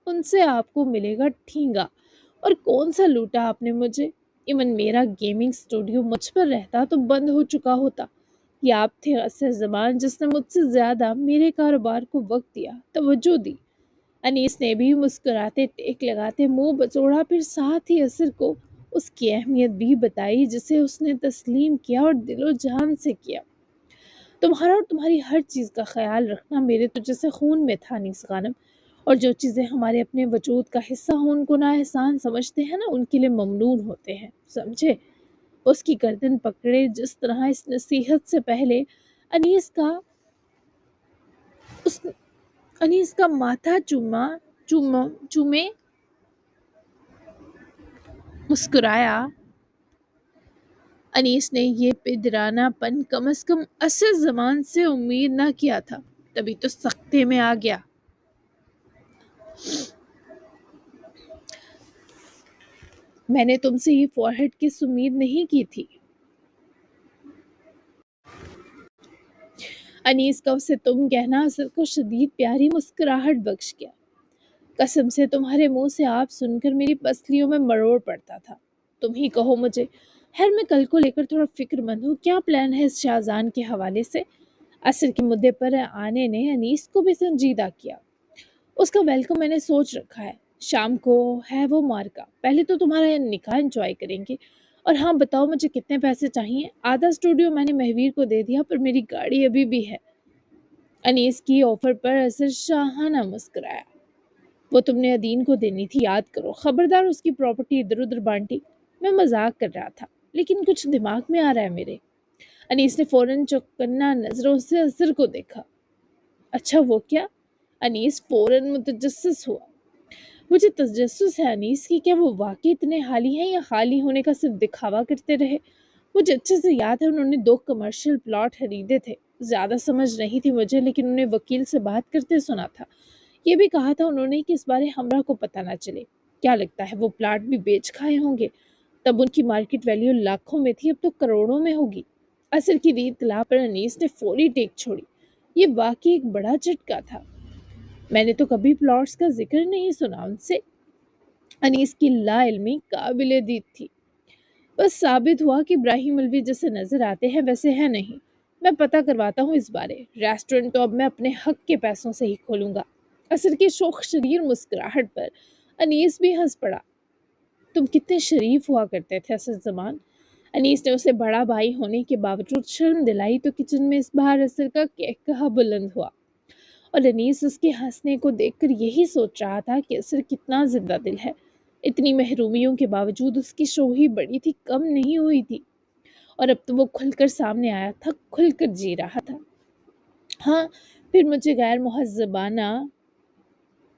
ان سے آپ کو ملے گا ٹھینگا، اور کون سا لوٹا آپ نے مجھے؟ ایون میرا گیمنگ سٹوڈیو مجھ پر رہتا تو بند ہو چکا ہوتا۔ یہ آپ تھے اثر زمان جس نے مجھ سے زیادہ میرے کاروبار کو وقت دیا، توجہ دی۔ انیس نے بھی مسکراتے ٹیک لگاتے منہ بچوڑا، پھر ساتھ ہی اثر کو اس کی اہمیت بھی بتائی جسے اس نے تسلیم کیا اور دل و جان سے کیا۔ تمہارا اور تمہاری ہر چیز کا خیال رکھنا میرے تو جیسے خون میں تھا انیس خانم، اور جو چیزیں ہمارے اپنے وجود کا حصہ ہوں ان کو نا احسان سمجھتے ہیں نا، ان کے لیے ممنون ہوتے ہیں، سمجھے؟ اس کی گردن پکڑے جس طرح اس نصیحت سے پہلے انیس کا اس انیس کا ماتھا چومے مسکرایا۔ انیس نے یہ پدرانہ پن کم از کم اثر زمان سے امید نہ کیا تھا، تبھی تو سختے میں آ گیا۔ میں نے تم سے یہ فورہیڈ کس امید نہیں کی تھی۔ انیس کا اسے تم کہنا اثر کو شدید پیاری مسکراہٹ بخش گیا۔ قسم سے تمہارے منہ سے آپ سن کر میری پسلیوں میں مروڑ پڑتا تھا۔ تم ہی کہو مجھے۔ خیر میں کل کو لے کر تھوڑا فکر مند ہوں، کیا پلان ہے اس شاہزان کے حوالے سے؟ اثر کے مدعے پر آنے نے انیس کو بھی سنجیدہ کیا۔ اس کا ویلکم میں نے سوچ رکھا ہے، شام کو ہے وہ مارکا، پہلے تو تمہارا نکاح انجوائے کریں گے، اور ہاں بتاؤ مجھے کتنے پیسے چاہیے؟ آدھا اسٹوڈیو میں نے مہویر کو دے دیا، پر میری گاڑی ابھی بھی ہے۔ انیس کی آفر پر اثر شاہانہ مسکرایا۔ وہ تم نے عدین کو دینی تھی، یاد کرو، خبردار اس کی پراپرٹی ادھر ادھر بانٹی۔ میں مذاق کر رہا تھا، لیکن کچھ دماغ میں آ رہا ہے میرے۔ انیس نے فوراً چوکنا نظروں سے اثر کو دیکھا۔ اچھا وہ کیا؟ انیس فوراً متجسس ہوا۔ مجھے تجسس ہے انیس کی، کیا وہ واقعی اتنے حالی ہیں یا خالی ہونے کا صرف دکھاوا کرتے رہے؟ مجھے اچھے سے یاد ہے انہوں نے 2 کمرشل پلاٹ خریدے تھے، زیادہ سمجھ نہیں تھی مجھے، لیکن انہیں وکیل سے بات کرتے سنا تھا۔ یہ بھی کہا تھا انہوں نے کہ اس بارے ہمراہ کو پتہ نہ چلے۔ کیا لگتا ہے وہ پلاٹ بھی بیچ کھائے ہوں گے؟ تب ان کی مارکیٹ ویلیو لاکھوں میں تھی، اب تو کروڑوں میں ہوگی۔ اثر کی دی اطلاع پر انیس نے فوری ٹیک چھوڑی۔ یہ واقعی ایک بڑا جھٹکا تھا، میں نے تو کبھی پلاٹس کا ذکر نہیں سنا ان سے۔ انیس کی لا علمی قابل دید تھی۔ بس ثابت ہوا کہ ابراہیم الوی جیسے نظر آتے ہیں ویسے ہے نہیں۔ میں پتہ کرواتا ہوں اس بارے۔ ریسٹورنٹ تو اب میں اپنے حق کے پیسوں سے ہی کھولوں گا۔ اثر کی شوخ شریر مسکراہٹ پر انیس بھی ہنس پڑا۔ تم کتنے شریف ہوا کرتے تھے اثر زمان۔ انیس نے اسے بڑا بھائی ہونے کے باوجود شرم دلائی تو کچن میں اس بار اثر کا کہکہا بلند ہوا، اور انیس اس کے ہنسنے کو دیکھ کر یہی سوچ رہا تھا کہ اسر کتنا زندہ دل ہے، اتنی محرومیوں کے باوجود اس کی شوہی بڑی تھی، کم نہیں ہوئی تھی، اور اب تو وہ کھل کر سامنے آیا تھا، کھل کر جی رہا تھا۔ ہاں، پھر مجھے غیر مہذبانہ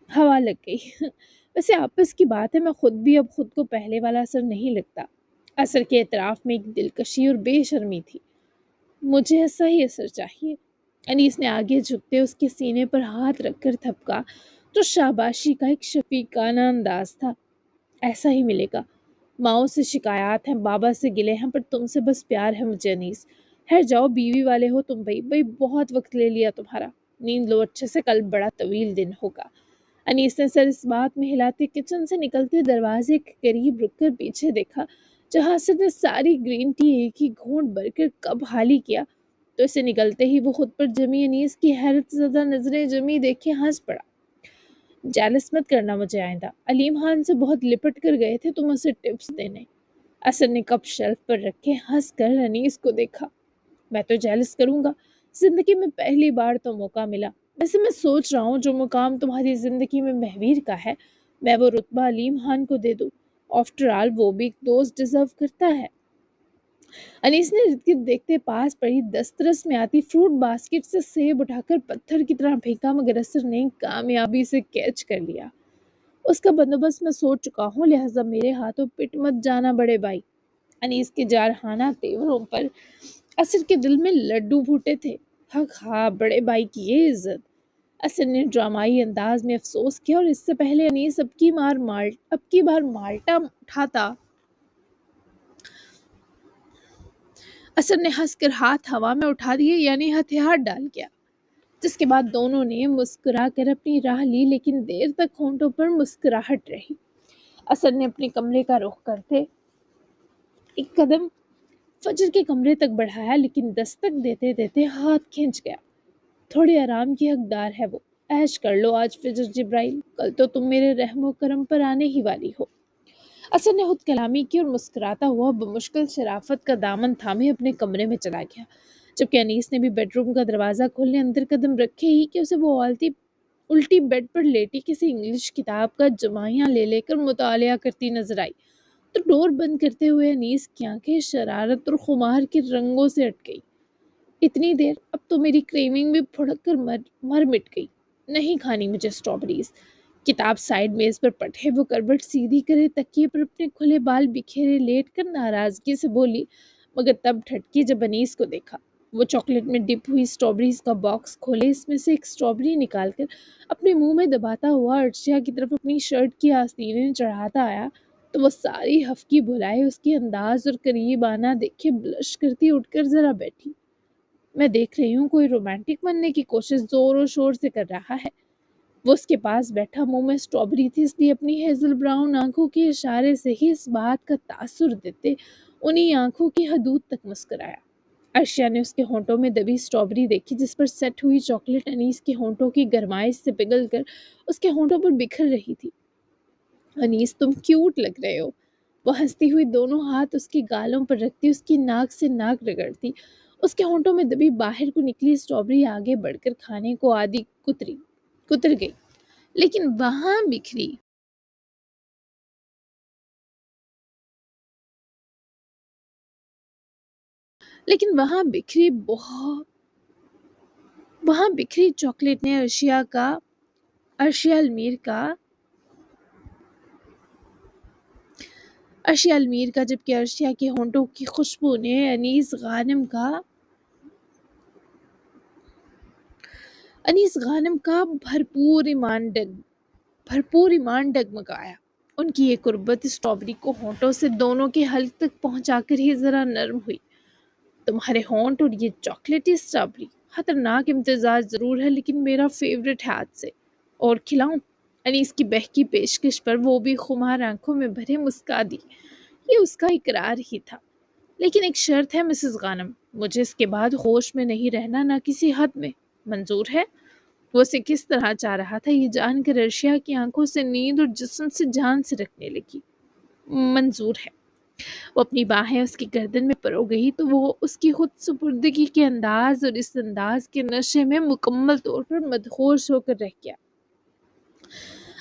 ہوا لگ گئی۔ ویسے آپس کی بات ہے، میں خود بھی اب خود کو پہلے والا اثر نہیں لگتا۔ اثر کے اعتراف میں ایک دلکشی اور بے شرمی تھی۔ مجھے ایسا ہی اثر چاہیے۔ انیس نے آگے جھکتے اس کے سینے پر ہاتھ رکھ کر تھپکا، جو شاباشی کا ایک شفیقانہ انداز تھا۔ ایسا ہی ملے گا۔ ماؤں سے شکایات ہیں، بابا سے گلے ہیں، پر تم سے بس پیار ہے مجھے انیس۔ خیر جاؤ، بیوی والے ہو تم بھائی بہت وقت لے لیا تمہارا۔ نیند لو اچھے سے، کل بڑا طویل دن ہوگا۔ انیس نے سر اس بات میں ہلاتے کچن سے نکلتے دروازے کے قریب رک کر پیچھے دیکھا، جہاں سے نے ساری گرین ٹی ایک ہی گھونٹ بھر کر کب حالی کیا تو اسے نکلتے ہی وہ خود پر جمی انیس کی حیرت زدہ نظریں جمی دیکھے ہنس پڑا۔ جیلس مت کرنا مجھے آئندہ، علیم خان سے بہت لپٹ کر گئے تھے تم اسے ٹپس دینے۔ اثر نے کپ شیلف پر رکھے ہنس کر انیس کو دیکھا۔ میں تو جیلس کروں گا، زندگی میں پہلی بار تو موقع ملا۔ ویسے میں سوچ رہا ہوں جو مقام تمہاری زندگی میں مہویر کا ہے، میں وہ رتبہ علیم خان کو دے دوں۔ آفٹر آل وہ بھی ایک دوست ڈیزرو کرتا ہے۔ انیس نے ارد گرد دیکھتے پاس پڑی دسترس میں آتی فروٹ باسکٹ سے سیب اٹھا کر پتھر کی طرح پھینکا، مگر اثر نے کامیابی سے کیچ کر لیا۔ اس کا بندوبست میں سوچ چکا ہوں، لہٰذا میرے ہاتھوں پٹ مت جانا بڑے بھائی۔ انیس کے جارحانہ تیوروں پر اثر کے دل میں لڈو پھوٹے تھے۔ حق ہاں، بڑے بھائی کی یہ عزت۔ اثر نے ڈرامائی انداز میں افسوس کیا، اور اس سے پہلے انیس اب کی بار مالٹا اٹھاتا، اثر نے ہنس کر ہاتھ ہوا میں اٹھا دیے، یعنی ہتھیار ڈال گیا، جس کے بعد دونوں نے مسکرا کر اپنی راہ لی، لیکن دیر تک ہونٹوں پر مسکراہٹ رہی۔ اثر نے اپنے کمرے کا رخ کرتے ایک قدم فجر کے کمرے تک بڑھایا، لیکن دستک دیتے دیتے ہاتھ کھنچ گیا۔ تھوڑے آرام کی حقدار ہے وہ، عیش کر لو آج فجر جبرائیل، کل تو تم میرے رحم و کرم پر آنے ہی والی ہو۔ اثر نے خود کلامی کی اور مسکراتا ہوا بمشکل شرافت کا دامن تھامے اپنے کمرے میں چلا گیا، جبکہ انیس نے بھی بیڈ روم کا دروازہ کھولنے اندر قدم رکھے ہی کہ اسے وہ الٹی بیڈ پر لیٹی کسی انگلش کتاب کا جمائیاں لے کر مطالعہ کرتی نظر آئی، تو ڈور بند کرتے ہوئے انیس کی آنکھیں شرارت اور خمار کے رنگوں سے اٹک گئی۔ اتنی دیر، اب تو میری کریونگ بھی پھڑک کر مر مٹ گئی۔ نہیں کھانی مجھے سٹرابریز۔ کتاب سائیڈ میز پر پٹھے وہ کروٹ سیدھی کرے تکیے پر اپنے کھلے بال بکھیرے لیٹ کر ناراضگی سے بولی، مگر تب ٹھٹکی جب انیس کو دیکھا۔ وہ چاکلیٹ میں ڈپ ہوئی سٹرابریز کا باکس کھولے، اس میں سے ایک سٹرابری نکال کر اپنے منہ میں دباتا ہوا ارشیا کی طرف اپنی شرٹ کی آستینیں چڑھاتا آیا، تو وہ ساری ہفکی بھلائے اس کے انداز اور قریب آنا دیکھے بلش کرتی اٹھ کر ذرا بیٹھی۔ میں دیکھ رہی ہوں کوئی رومانٹک بننے کی کوشش زور و شور سے کر رہا ہے۔ وہ اس کے پاس بیٹھا، منہ میں سٹرابری تھی اس لیے اپنی ہیزل براؤن آنکھوں کے اشارے سے ہی اس بات کا تاثر دیتے انہی آنکھوں کی حدود تک مسکرایا۔ ارشیا نے اس کے ہونٹوں میں دبی سٹرابری دیکھی، جس پر سیٹ ہوئی چاکلیٹ انیس کے ہونٹوں کی گرمائش سے پگھل کر اس کے ہونٹوں پر بکھر رہی تھی۔ انیس تم کیوٹ لگ رہے ہو، وہ ہنستی ہوئی دونوں ہاتھ اس کی گالوں پر رکھتی اس کی ناک سے ناک رگڑتی، اس کے ہونٹوں میں دبی باہر کو نکلی سٹرابری آگے بڑھ کر کھانے کو آدھی کتر گئی، لیکن وہاں بکھری چاکلیٹ نے ارشیا المیر کا جبکہ ارشیا کے ہونٹوں کی خوشبو نے انیس غانم کا بھرپور ایمان ڈگمگایا۔ ان کی یہ قربت سٹرابری کو ہونٹوں سے دونوں کے حلق تک پہنچا کر ہی ذرا نرم ہوئی۔ تمہارے ہونٹ اور یہ چاکلیٹی سٹرابری، خطرناک امتزاج ضرور ہے، لیکن میرا فیوریٹ ہے آج سے۔ اور کھلاؤں؟ انیس کی بہکی پیشکش پر وہ بھی خمار آنکھوں میں بھرے مسکا دی۔ یہ اس کا اقرار ہی تھا۔ لیکن ایک شرط ہے مسز غانم، مجھے اس کے بعد ہوش میں نہیں رہنا، نہ کسی حد میں، منظور ہے؟ وہ اسے کس طرح چاہ رہا تھا یہ جان کر ارشیا کی آنکھوں سے نیند اور جسم سے جان سے رکھنے لگی۔ منظور ہے۔ وہ اپنی باہیں اس کی گردن میں پرو گئی تو وہ اس کی خود سپردگی کے انداز اور اس انداز کے نشے میں مکمل طور پر مدہوش ہو کر رہ گیا۔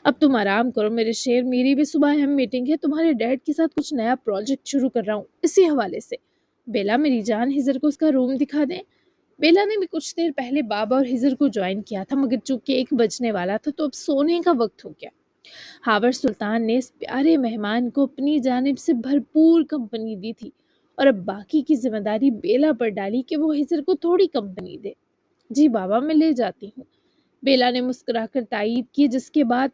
اب تم آرام کرو میرے شیر، میری بھی صبح اہم میٹنگ ہے، تمہارے ڈیڈ کے ساتھ کچھ نیا پروجیکٹ شروع کر رہا ہوں اسی حوالے سے۔ بیلا میری جان، ہزر کو اس کا روم دکھا دیں۔ بیلا نے بھی کچھ دیر پہلے بابا اور ہزر کو جوائن کیا تھا، مگر چونکہ 1 بجنے والا تھا تو اب سونے کا وقت ہو گیا۔ ہاور سلطان نے اس پیارے مہمان کو اپنی جانب سے بھرپور کمپنی دی تھی اور اب باقی کی ذمہ داری بیلا پر ڈالی کہ وہ ہزر کو تھوڑی کمپنی دے۔ جی بابا، میں لے جاتی ہوں، بیلا نے مسکرا کر تائید کی، جس کے بعد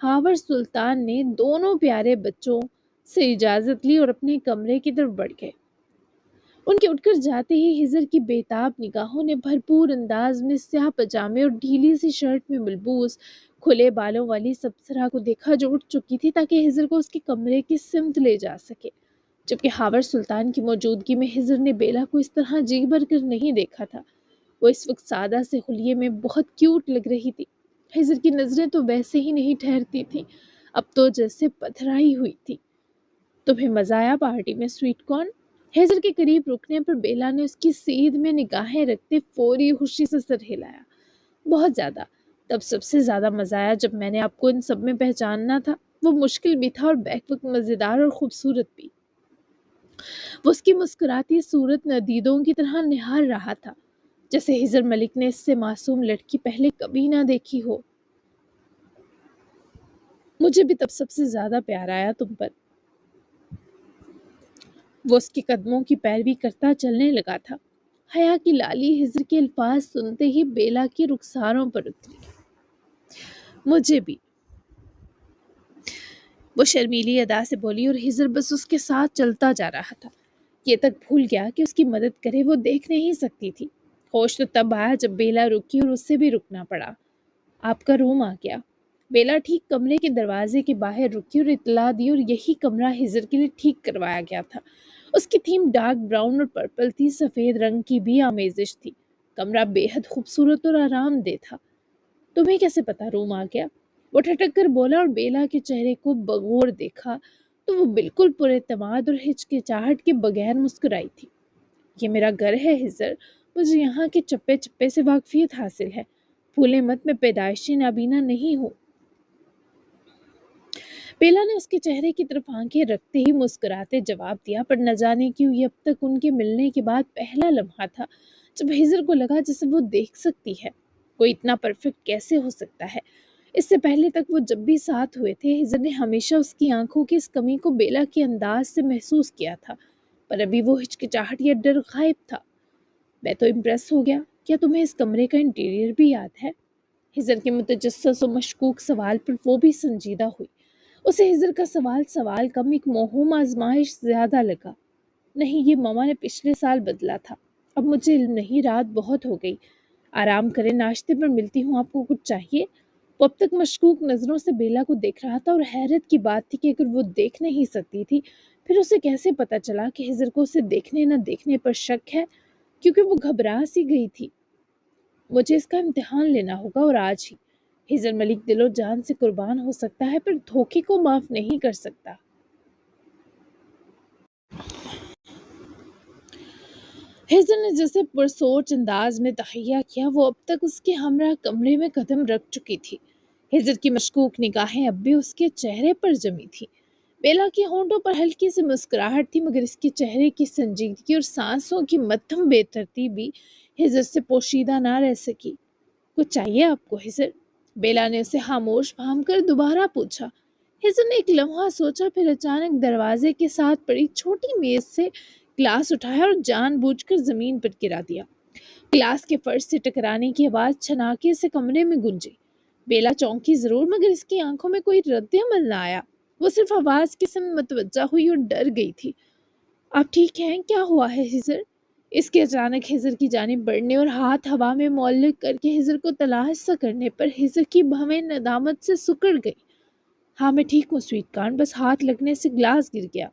ہاور سلطان نے دونوں پیارے بچوں سے اجازت لی اور اپنے کمرے کی طرف بڑھ گئے۔ ان کے اٹھ کر جاتے ہی ہزر کی بےتاب نگاہوں نے بھرپور انداز میں سیاہ پاجامے اور ڈھیلی سی شرٹ میں ملبوس کھلے بالوں والی سبزرا کو دیکھا جو اٹھ چکی تھی تاکہ ہزر کو اس کے کمرے کی سمت لے جا سکے، جبکہ ہاور سلطان کی موجودگی میں ہزر نے بیلا کو اس طرح جی بھر کر نہیں دیکھا تھا۔ وہ اس وقت سادہ سے خلیے میں بہت کیوٹ لگ رہی تھی۔ ہزر کی نظریں تو ویسے ہی نہیں ٹھہرتی تھیں، اب تو جیسے پتھرائی ہوئی تھی۔ تمہیں مزہ آیا پارٹی میں سویٹ کارن؟ ہیزر کے قریب رکنے پر بیلا نے اس کی سیدھ میں نگاہیں رکھتے فوری خوشی سے سر ہلایا۔ بہت زیادہ۔ تب سب سے زیادہ مزہ آیا جب میں نے آپ کو ان سب میں پہچاننا تھا۔ وہ مشکل بھی تھا اور بیک وقت مزیدار اور خوبصورت بھی۔ وہ اس کی مسکراتی صورت ندیدوں کی طرح نہار رہا تھا، جیسے ہزر ملک نے اس سے معصوم لڑکی پہلے کبھی نہ دیکھی ہو۔ مجھے بھی تب سب سے زیادہ پیار آیا تم پر۔ وہ اس کے قدموں کی پیروی کرتا چلنے لگا تھا۔ حیا کی لالی ہزر کے الفاظ سنتے ہی بیلا کی رخساروں پر اتری۔ مجھے بھی، وہ شرمیلی ادا سے بولی اور ہزر بس اس کے ساتھ چلتا جا رہا تھا۔ یہ تک بھول گیا کہ اس کی مدد کرے، وہ دیکھ نہیں سکتی تھی۔ ہوش تو تب آیا جب بیلا رکی اور اس سے بھی رکنا پڑا۔ آپ کا روم آ گیا۔ بیلا ٹھیک کمرے کے دروازے کے باہر رکی اور اطلاع دی، اور یہی کمرہ ہزر کے لیے ٹھیک کروایا گیا تھا۔ اس کی تھیم ڈارک براؤن اور پرپل تھی، سفید رنگ کی بھی آمیزش تھی۔ کمرہ بے حد خوبصورت اور آرام دہ تھا۔ تمہیں کیسے پتا روم آ گیا؟ وہ ٹھٹک کر بولا اور بیلا کے چہرے کو بغور دیکھا تو وہ بالکل پر اعتماد اور ہچکچاہٹ کے بغیر مسکرائی تھی۔ یہ میرا گھر ہے ہزر، مجھے یہاں کے چپے چپے سے واقفیت حاصل ہے، بھولے مت میں پیدائشی نابینا نہیں ہوں۔ بیلا نے اس کے چہرے کی طرف آنکھیں رکھتے ہی مسکراتے جواب دیا، پر نہ جانے کیوں یہ اب تک ان کے ملنے کے بعد پہلا لمحہ تھا جب ہزر کو لگا جیسے وہ دیکھ سکتی ہے۔ کوئی اتنا پرفیکٹ کیسے ہو سکتا ہے؟ اس سے پہلے تک وہ جب بھی ساتھ ہوئے تھے، ہزر نے ہمیشہ اس کی آنکھوں کی اس کمی کو بیلا کے انداز سے محسوس کیا تھا، پر ابھی وہ ہچکچاہٹ یا ڈر غائب تھا۔ میں تو امپریس ہو گیا۔ کیا تمہیں اس کمرے کا انٹیریئر بھی یاد ہے؟ ہزر کے متجسس و مشکوک سوال پر وہ بھی سنجیدہ ہوئی۔ اسے ہزر کا سوال کم، ایک موہوم آزمائش زیادہ لگا۔ نہیں، یہ ماما نے پچھلے سال بدلا تھا۔ اب مجھے علم نہیں، رات بہت ہو گئی، آرام کریں، ناشتے پر ملتی ہوں، آپ کو کچھ چاہیے؟ وہ اب تک مشکوک نظروں سے بیلا کو دیکھ رہا تھا، اور حیرت کی بات تھی کہ اگر وہ دیکھ نہیں سکتی تھی پھر اسے کیسے پتا چلا کہ ہزر کو اسے دیکھنے نہ دیکھنے پر شک ہے، کیونکہ وہ گھبرا سی گئی تھی۔ مجھے اس کا امتحان لینا ہوگا، اور آج ہی۔ ہزر ملک دل و جان سے قربان ہو سکتا ہے پر دھوکے کو معاف نہیں کر سکتا۔ ہزر نے جیسے پرسوچ انداز میں تہیہ کیا، وہ اب تک اس کے ہمراہ کمرے میں قدم رکھ چکی تھی۔ ہزر کی مشکوک نگاہیں اب بھی اس کے چہرے پر جمی تھی۔ بیلا کے ہونٹوں پر ہلکی سی مسکراہٹ تھی، مگر اس کے چہرے کی سنجیدگی اور سانسوں کی مدھم بے ترتیبی ہزر سے پوشیدہ نہ رہ سکی۔ کچھ چاہیے آپ کو ہزر؟ بیلا نے اسے خاموش پھام کر دوبارہ پوچھا۔ ہزر نے ایک لمحہ سوچا، پھر اچانک دروازے کے ساتھ پڑی چھوٹی میز سے گلاس اٹھایا اور جان بوجھ کر زمین پر گرا دیا۔ گلاس کے فرش سے ٹکرانے کی آواز چھناکے سے کمرے میں گونجی۔ بیلا چونکی ضرور، مگر اس کی آنکھوں میں کوئی رد عمل نہ آیا۔ وہ صرف آواز کی سمت متوجہ ہوئی اور ڈر گئی تھی۔ آپ ٹھیک ہیں؟ کیا ہوا ہے ہزر؟ اس کے اچانک ہزر کی جانب بڑھنے اور ہاتھ ہوا میں معلق کر کے ہزر کو تلاش سا کرنے پر ہزر کی بھویں ندامت سے سکڑ گئی۔ ہاں میں ٹھیک ہوں سویٹ کارن، بس ہاتھ لگنے سے گلاس گر گیا۔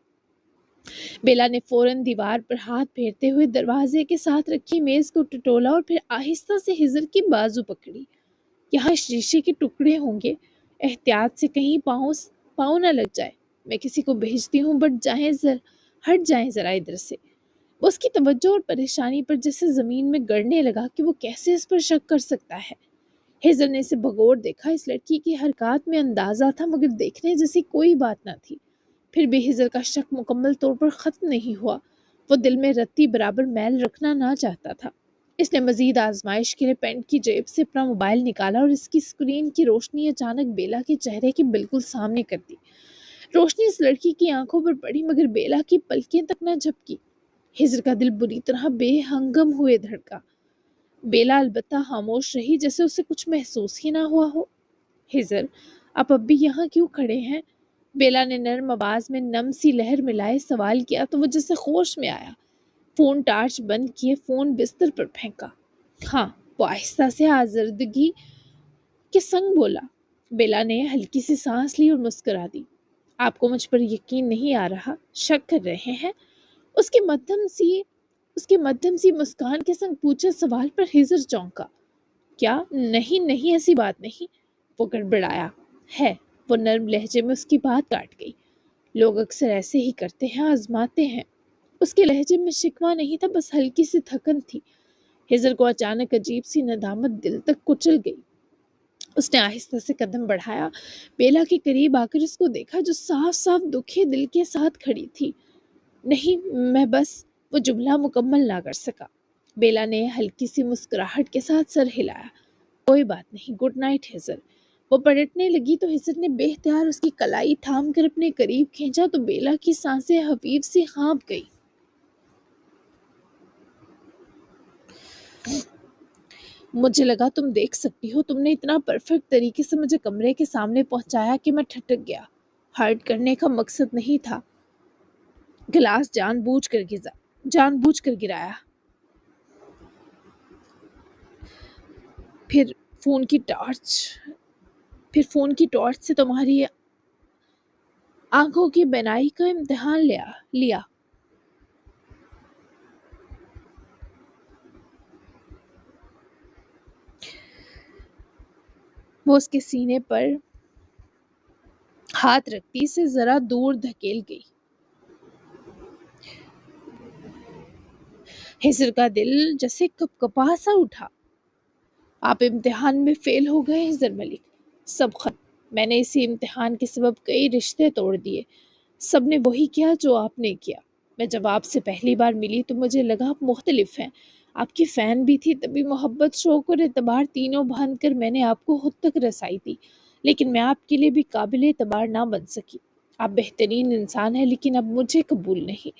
بیلا نے فوراً دیوار پر ہاتھ پھیرتے ہوئے دروازے کے ساتھ رکھی میز کو ٹٹولا اور پھر آہستہ سے ہزر کی بازو پکڑی۔ یہاں شیشے کے ٹکڑے ہوں گے، احتیاط سے کہیں پاؤں نہ لگ جائے۔ میں کسی کو بھیجتی ہوں، بٹ جائیں ہٹ جائیں ذرا ادھر سے۔ وہ اس کی توجہ اور پریشانی پر جیسے زمین میں گڑنے لگا کہ وہ کیسے اس پر شک کر سکتا ہے۔ ہیزر نے اسے بغور دیکھا۔ اس لڑکی کی حرکات میں اندازہ تھا مگر دیکھنے جیسی کوئی بات نہ تھی۔ پھر بھی ہیزر کا شک مکمل طور پر ختم نہیں ہوا۔ وہ دل میں رتی برابر میل رکھنا نہ چاہتا تھا۔ اس نے مزید آزمائش کے لیے پینٹ کی جیب سے اپنا موبائل نکالا اور اس کی اسکرین کی روشنی اچانک بیلا کے چہرے کے بالکل سامنے کر دی۔ روشنی اس لڑکی کی آنکھوں پر پڑی مگر بیلا کی پلکیں تک نہ جھپکی۔ ہیزر کا دل بری طرح بے ہنگم ہوئے دھڑکا۔ بیلا البتہ خاموش رہی جیسے اسے کچھ محسوس ہی نہ ہوا ہو۔ ہیزر، آپ اب بھی یہاں کیوں کھڑے ہیں؟ بیلا نے نرم آواز میں نم سی لہر ملائے سوال کیا تو وہ جیسے ہوش میں آیا۔ فون ٹارچ بند کیے فون بستر پر پھینکا۔ ہاں، وہ آہستہ سے آزردگی کے سنگ بولا۔ بیلا نے ہلکی سی سانس لی اور مسکرا دی۔ آپ کو مجھ پر یقین نہیں آ رہا؟ شک کر رہے ہیں؟ اس کے مدھم سی مسکان کے سنگ پوچھے سوال پر ہیزر چونکا۔ کیا؟ نہیں ایسی بات نہیں، وہ گڑبڑایا۔ ہے، وہ نرم لہجے میں اس کی بات کاٹ گئی۔ لوگ اکثر ایسے ہی کرتے ہیں، آزماتے ہیں۔ اس کے لہجے میں شکوہ نہیں تھا، بس ہلکی سی تھکن تھی۔ ہیزر کو اچانک عجیب سی ندامت دل تک کچل گئی۔ اس نے آہستہ سے قدم بڑھایا، بیلا کے قریب آ کر اس کو دیکھا جو صاف صاف دکھے دل کے ساتھ کھڑی تھی۔ نہیں، میں بس، وہ جملہ مکمل نہ کر سکا۔ بیلا نے ہلکی سی مسکراہٹ کے ساتھ سر ہلایا۔ کوئی بات نہیں، گڈ نائٹ ہیزر۔ وہ پلٹنے لگی تو ہیزر نے بے اختیار اس کی کلائی تھام کر اپنے قریب کھینچا تو بیلا کی سانسیں خفیف سی کانپ گئی۔ مجھے لگا تم دیکھ سکتی ہو، تم نے اتنا پرفیکٹ طریقے سے مجھے کمرے کے سامنے پہنچایا کہ میں ٹھٹک گیا۔ ہرٹ کرنے کا مقصد نہیں تھا۔ گلاس جان بوجھ کر گرایا۔ پھر فون کی ٹارچ سے تمہاری آنکھوں کی بینائی کا امتحان لیا۔ وہ اس کے سینے پر ہاتھ رکھتی سے ذرا دور دھکیل گئی۔ ہیزر کا دل جیسے کپا سا اٹھا۔ آپ امتحان میں فیل ہو گئے ہیزر ملک، سب ختم۔ میں نے اسی امتحان کے سبب کئی رشتے توڑ دیے۔ سب نے وہی کیا جو آپ نے کیا۔ میں جب آپ سے پہلی بار ملی تو مجھے لگا آپ مختلف ہیں۔ آپ کی فین بھی تھی، تبھی محبت، شوق اور اعتبار تینوں باندھ کر میں نے آپ کو خود تک رسائی دی، لیکن میں آپ کے لیے بھی قابل اعتبار نہ بن سکی۔ آپ بہترین انسان ہیں لیکن اب مجھے قبول نہیں۔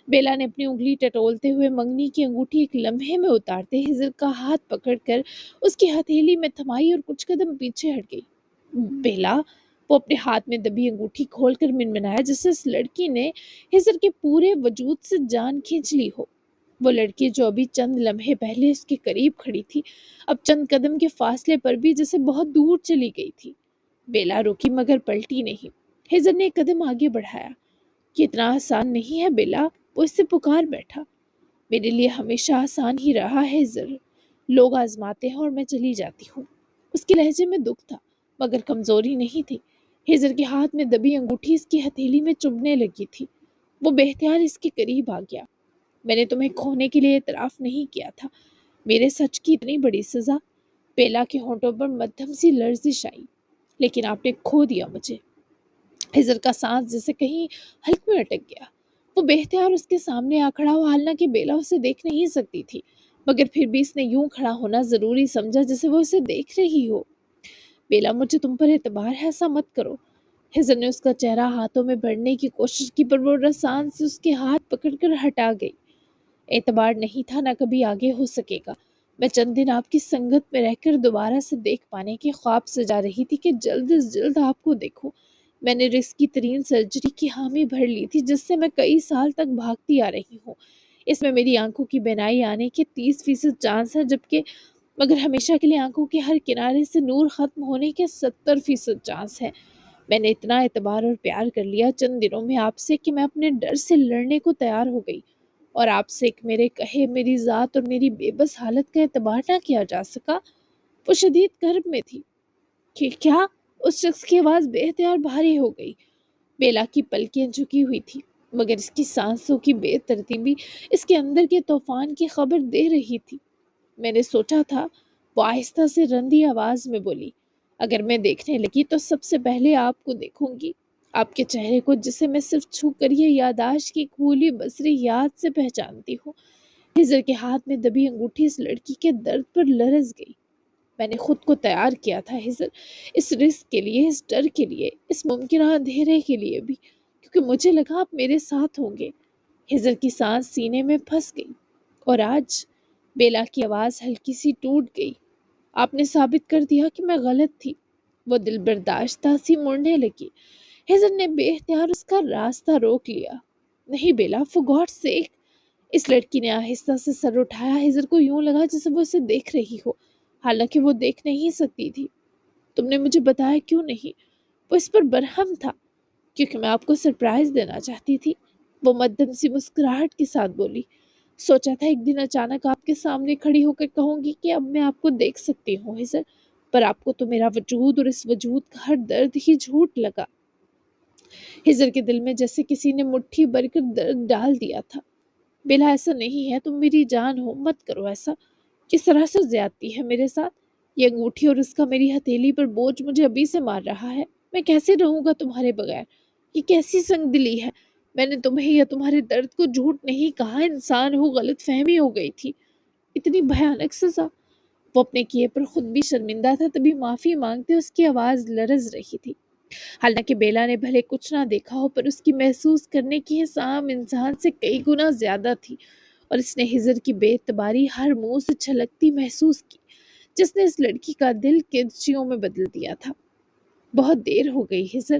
بیلا نے اپنی انگلی ٹٹولتے ہوئے منگنی کی انگوٹھی ایک لمحے میں اتارتے ہیزر کا ہاتھ پکڑ کر اس کی ہتھیلی میں تھمائی اور کچھ قدم پیچھے ہٹ گئی۔ بیلا، وہ اپنے ہاتھ میں دبی انگوٹھی کھول کر منمنایا جیسے اس لڑکی نے ہیزر کے پورے وجود سے جان کھینچ لی ہو۔ وہ لڑکی جو ابھی چند لمحے پہلے اس کے قریب کھڑی تھی، اب چند قدم کے فاصلے پر بھی جیسے بہت دور چلی گئی تھی۔ بیلا رکی مگر پلٹی نہیں۔ ہیزر نے ایک قدم آگے بڑھایا۔ یہ اتنا آسان نہیں ہے بیلا، وہ اس سے پکار بیٹھا۔ میرے لیے ہمیشہ آسان ہی رہا ہے ہیزر، لوگ آزماتے ہیں اور میں چلی جاتی ہوں۔ اس کے لہجے میں دکھ تھا مگر کمزوری نہیں تھی۔ ہیزر کے ہاتھ میں دبی انگوٹھی اس کی ہتھیلی میں چبھنے لگی تھی۔ وہ بے اختیار اس کے قریب آ گیا۔ میں نے تمہیں کھونے کے لیے اعتراف نہیں کیا تھا، میرے سچ کی اتنی بڑی سزا۔ بیلا کے ہونٹوں پر مدھم سی لرزش آئی۔ لیکن آپ نے کھو دیا مجھے۔ ہیزر کا سانس جیسے کہیں حلق میں اٹک گیا۔ وہ بے اختیار اس کے سامنے آ کھڑا ہوا، حالانکہ بیلا اسے دیکھ نہیں سکتی تھی، مگر پھر بھی اس نے یوں کھڑا ہونا ضروری سمجھا جیسے وہ اسے دیکھ رہی ہو۔ بیلا، مجھے تم پر اعتبار ہے، ایسا مت کرو۔ ہیزر نے اس کا چہرہ ہاتھوں میں بھرنے کی کوشش کی پر وہ رسان سے اس کے ہاتھ پکڑ کر ہٹا گئی۔ اعتبار نہیں تھا، نہ کبھی آگے ہو سکے گا۔ میں چند دن آپ کی سنگت میں رہ کر دوبارہ سے دیکھ پانے کے خواب سجا رہی تھی کہ جلد از جلد آپ کو دیکھوں۔ میں نے رسکی ترین سرجری کی حامی بھر لی تھی جس سے میں کئی سال تک بھاگتی آ رہی ہوں۔ اس میں میری آنکھوں کی بینائی آنے کے 30% چانس ہے، جبکہ مگر ہمیشہ کے لیے آنکھوں کے ہر کنارے سے نور ختم ہونے کے 70% چانس ہے۔ میں نے اتنا اعتبار اور پیار کر لیا چند دنوں میں آپ سے کہ میں اپنے ڈر سے لڑنے کو تیار ہو گئی، اور آپ سے ایک میرے کہے میری ذات اور میری بے بس حالت کا اعتبار نہ کیا جا سکا۔ وہ شدید کرب میں تھی۔ کیا؟ اس شخص کی آواز بے اختیار بھاری ہو گئی۔ بیلا کی پلکیں جھکی ہوئی تھی۔ مگر اس کی سانسوں کی بے ترتیبی اس کے اندر کے طوفان کی خبر دے رہی تھی۔ میں نے سوچا تھا، وہ آہستہ سے رندی آواز میں بولی، اگر میں دیکھنے لگی تو سب سے پہلے آپ کو دیکھوں گی، آپ کے چہرے کو جسے میں صرف چھو کر یہ یاداشت کی کھولی بصری یاد سے پہچانتی ہوں۔ ہجر کے ہاتھ میں دبی انگوٹھی اس لڑکی کے درد پر لرز گئی۔ میں نے خود کو تیار کیا تھا ہجر، اس رزق کے لیے، اس ڈر کے لیے، اس ممکنہ اندھیرے کے لیے بھی، کیونکہ مجھے لگا آپ میرے ساتھ ہوں گے۔ ہجر کی سانس سینے میں پھنس گئی، اور آج بیلا کی آواز ہلکی سی ٹوٹ گئی، آپ نے ثابت کر دیا کہ میں غلط تھی۔ وہ دل برداشتہ سی مڑنے لگی۔ ہجر نے بے اختیار اس کا راستہ روک لیا۔ نہیں بیلا، فور گاڈ سیک۔ اس لڑکی نے آہستہ سے سر اٹھایا۔ ہجر کو یوں لگا جیسے وہ اسے دیکھ رہی ہو، حالانکہ وہ دیکھ نہیں سکتی تھی۔ تم نے مجھے بتایا کیوں نہیں؟ وہ اس پر برہم تھا۔ کیونکہ میں آپ کو سرپرائز دینا چاہتی تھی، وہ مدھم سی مسکراہٹ کے ساتھ بولی۔ سوچا تھا ایک دن اچانک آپ کے سامنے کھڑی ہو کر کہوں گی کہ اب میں آپ کو دیکھ سکتی ہوں ہجر، پر آپ کو تو میرا وجود اور اس وجود کا ہر درد ہی جھوٹ لگا۔ ہجر کے دل میں جیسے کسی نے مٹھی بھر کر درد ڈال دیا تھا۔ بیلا، ایسا نہیں ہے، تم میری جان ہو، مت کرو ایسا، کس طرح سے زیادتی ہے میرے ساتھ؟ یہ انگوٹھی اور اس کا میری ہتھیلی پر بوجھ مجھے ابھی سے مار رہا ہے، میں کیسے رہوں گا تمہارے بغیر؟ یہ کیسی سنگ دلی ہے؟ میں نے تمہیں یا تمہارے درد کو جھوٹ نہیں کہا، انسان ہو، غلط فہمی ہو گئی تھی۔ اتنی بھیانک سزا! وہ اپنے کیے پر خود بھی شرمندہ تھا، تبھی معافی مانگتے اس کی آواز لرز رہی تھی۔ حالانکہ بیلا نے بھلے کچھ نہ دیکھا ہو، پر اس کی محسوس کرنے کی حس عام انسان سے کئی گنا زیادہ تھی، اور اس نے ہجر کی بے اعتباری ہر منہ سے چھلکتی محسوس کی، جس نے اس لڑکی کا دل کرچیوں میں بدل دیا تھا۔ بہت دیر ہو گئی ہجر،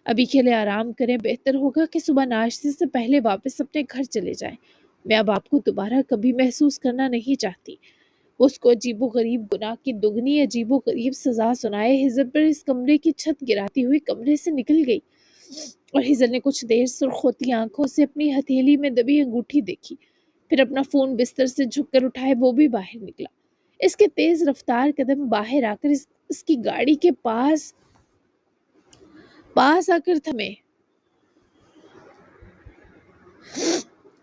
ابھی کے لیے آرام کریں، بہتر ہوگا کہ صبح ناشتے سے پہلے واپس اپنے گھر چلے جائیں۔ میں اب آپ کو دوبارہ کبھی محسوس کرنا نہیں چاہتی۔ اس کو عجیب و غریب گناہ کی دگنی عجیب و غریب سزا سنائے ہجر پر اس کمرے کی چھت گراتی ہوئی کمرے سے نکل گئی، اور ہجر نے کچھ دیر سرخ ہوتی آنکھوں سے اپنی ہتھیلی میں دبی انگوٹھی دیکھی، پھر اپنا فون بستر سے جھک کر اٹھائے وہ بھی باہر نکلا۔ اس کے تیز رفتار قدم باہر آ کر اس کی گاڑی کے پاس آ کر تھمے،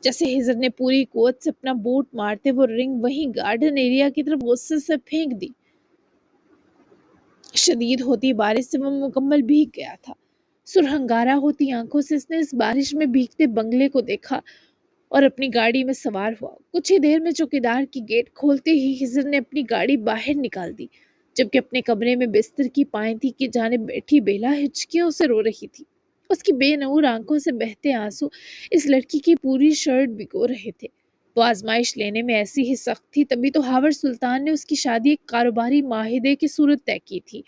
جیسے ہجر نے پوری قوت سے اپنا بوٹ مارتے وہ رنگ وہیں گارڈن ایریا کی طرف غصے سے پھینک دی۔ شدید ہوتی بارش سے وہ مکمل بھیگ گیا تھا۔ سرہنگارا ہوتی آنکھوں سے اس نے اس بارش میں بھیگتے بنگلے کو دیکھا اور اپنی گاڑی میں سوار ہوا۔ کچھ ہی دیر میں چوکیدار کی گیٹ کھولتے ہی ہجر نے اپنی گاڑی باہر نکال دی، جبکہ اپنے کمرے میں بستر کی پائنتی کی جانب بیٹھی بیلا ہچکیوں سے رو رہی تھی۔ اس کی بے نور آنکھوں سے بہتے آنسو اس لڑکی کی پوری شرٹ بھگو رہے تھے۔ وہ آزمائش لینے میں ایسی ہی سخت تھی، تبھی تو ہاور سلطان نے اس کی شادی ایک کاروباری معاہدے کی صورت طے کی تھی۔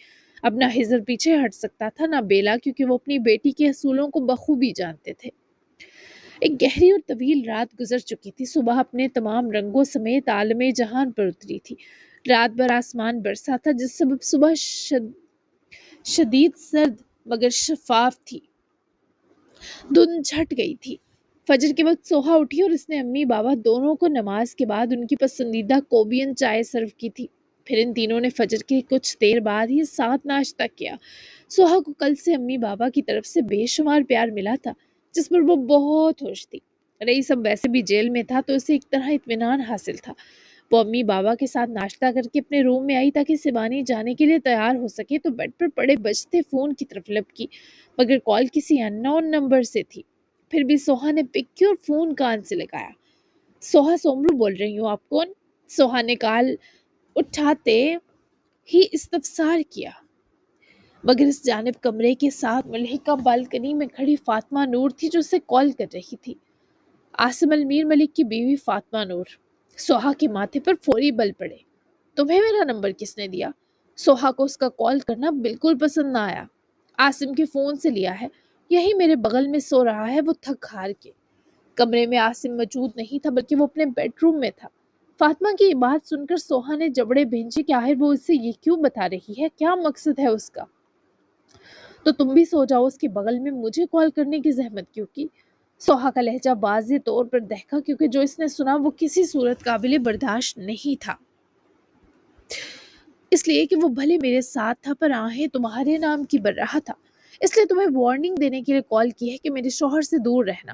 اب نہ ہجر پیچھے ہٹ سکتا تھا، نہ بیلا، کیونکہ وہ اپنی بیٹی کے اصولوں کو بخوبی جانتے تھے۔ ایک گہری اور طویل رات گزر چکی تھی۔ صبح اپنے تمام رنگوں سمیت عالم جہان پر اتری تھی۔ رات بھر آسمان برسا تھا، جس سبب صبح شدید سرد مگر شفاف تھی۔ دھند چھٹ گئی تھی۔ فجر کے وقت سوہا اٹھی اور اس نے امی بابا دونوں کو نماز کے بعد ان کی پسندیدہ کوبین چائے سرو کی تھی۔ پھر ان تینوں نے فجر کے کچھ دیر بعد ہی ساتھ ناشتہ کیا۔ سوہا کو کل سے امی بابا کی طرف سے بے شمار پیار ملا تھا، جس پر وہ بہت خوش تھی۔ رئیس اب ویسے بھی جیل میں تھا، تو اسے ایک طرح اطمینان حاصل تھا۔ وہ امی بابا کے ساتھ ناشتہ کر کے اپنے روم میں آئی تاکہ سبانی جانے کے لیے تیار ہو سکے، تو بیڈ پر پڑے بجتے فون کی طرف لپکی، مگر کال کسی ان نون نمبر سے تھی۔ پھر بھی سوہا نے پک کی اور فون کان سے لگایا۔ سوہا سومرو بول رہی ہوں، آپ کون؟ سوہا نے کال اٹھاتے ہی استفسار کیا، مگر اس جانب کمرے کے ساتھ ملحقہ بالکنی میں کھڑی فاطمہ نور تھی جو اسے کال کر رہی تھی۔ عاصم المیر ملک کی بیوی فاطمہ نور۔ سوہا کے ماتھے پر فوری بل پڑے۔ تمہیں میرا نمبر کس نے دیا؟ سوہا کو اس کا کال کرنا بالکل پسند نہ آیا۔ عاصم کے فون سے لیا ہے، یہی میرے بغل میں سو رہا ہے، وہ تھک ہار کے۔ کمرے میں عاصم موجود نہیں تھا، بلکہ وہ اپنے بیڈ روم میں تھا۔ فاطمہ کی یہ بات سن کر سوہا نے جبڑے بھینجے کہ آخر وہ اسے یہ کیوں بتا رہی ہے، کیا مقصد ہے اس کا؟ تو تم بھی سو جاؤ، اس کے بغل میں مجھے کال کرنے کی زحمت کیوں کی؟ سوہا کا لہجہ واضح طور پر دہکا، کیونکہ جو اس نے سنا وہ کسی صورت قابل برداشت نہیں تھا۔ اس لیے کہ وہ بھلے میرے ساتھ تھا، پر آہیں تمہارے نام کی بر رہا تھا، اس لیے تمہیں وارننگ دینے کے لیے کال کی ہے کہ میرے شوہر سے دور رہنا۔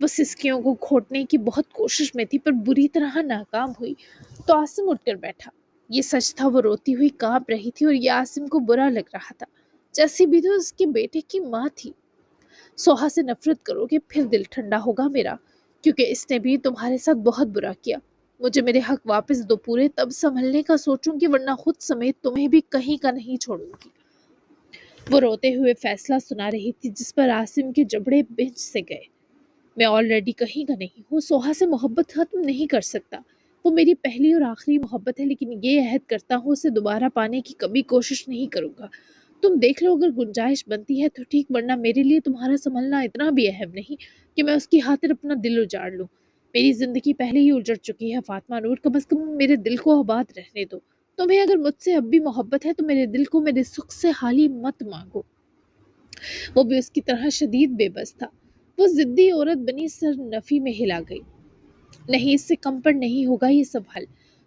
وہ سسکیوں کو گھوٹنے کی بہت کوشش میں تھی پر بری طرح ناکام ہوئی تو عاصم اٹھ کر بیٹھا۔ یہ سچ تھا، وہ روتی ہوئی کانپ رہی تھی اور یہ عاصم کو برا لگ رہا تھا۔ جیسی بھی تو اس کے بیٹے کی ماں تھی۔ سوہا سے نفرت کرو گے پھر دل ٹھنڈا ہوگا میرا، کیونکہ اس نے بھی تمہارے ساتھ بہت برا کیا۔ مجھے میرے حق واپس دو پورے، تب سنبھلنے کا سوچوں گی، ورنہ خود سمیت تمہیں بھی کہیں کا نہیں چھوڑوں گی۔ وہ روتے ہوئے فیصلہ سنا رہی تھی جس پر عاصم کے جبڑے بھنج سے گئے۔ میں آلریڈی کہیں کا نہیں ہوں، سوہا سے محبت ختم نہیں کر سکتا۔ وہ میری پہلی اور آخری محبت ہے، لیکن یہ عہد کرتا ہوں اسے دوبارہ پانے کی کبھی کوشش نہیں کروں گا۔ تم دیکھ لو، اگر گنجائش بنتی ہے تو ٹھیک، ورنہ میرے لیے تمہارا سنبھلنا اتنا بھی اہم نہیں کہ میں اس کی خاطر اپنا دل اجاڑ لوں۔ میری زندگی پہلے ہی اجڑ چکی ہے فاطمہ نور، کم از کم میرے دل کو آباد رہنے دو۔ تمہیں اگر مجھ سے اب بھی محبت ہے تو میرے دل کو میرے سکھ سے حالی مت مانگو۔ وہ بھی اس کی طرح شدید بے بس تھا۔ وہ ضدی عورت بنی سر نفی میں ہلا گئی۔ نہیں، اس سے کم پر نہیں ہوگا یہ سب حل۔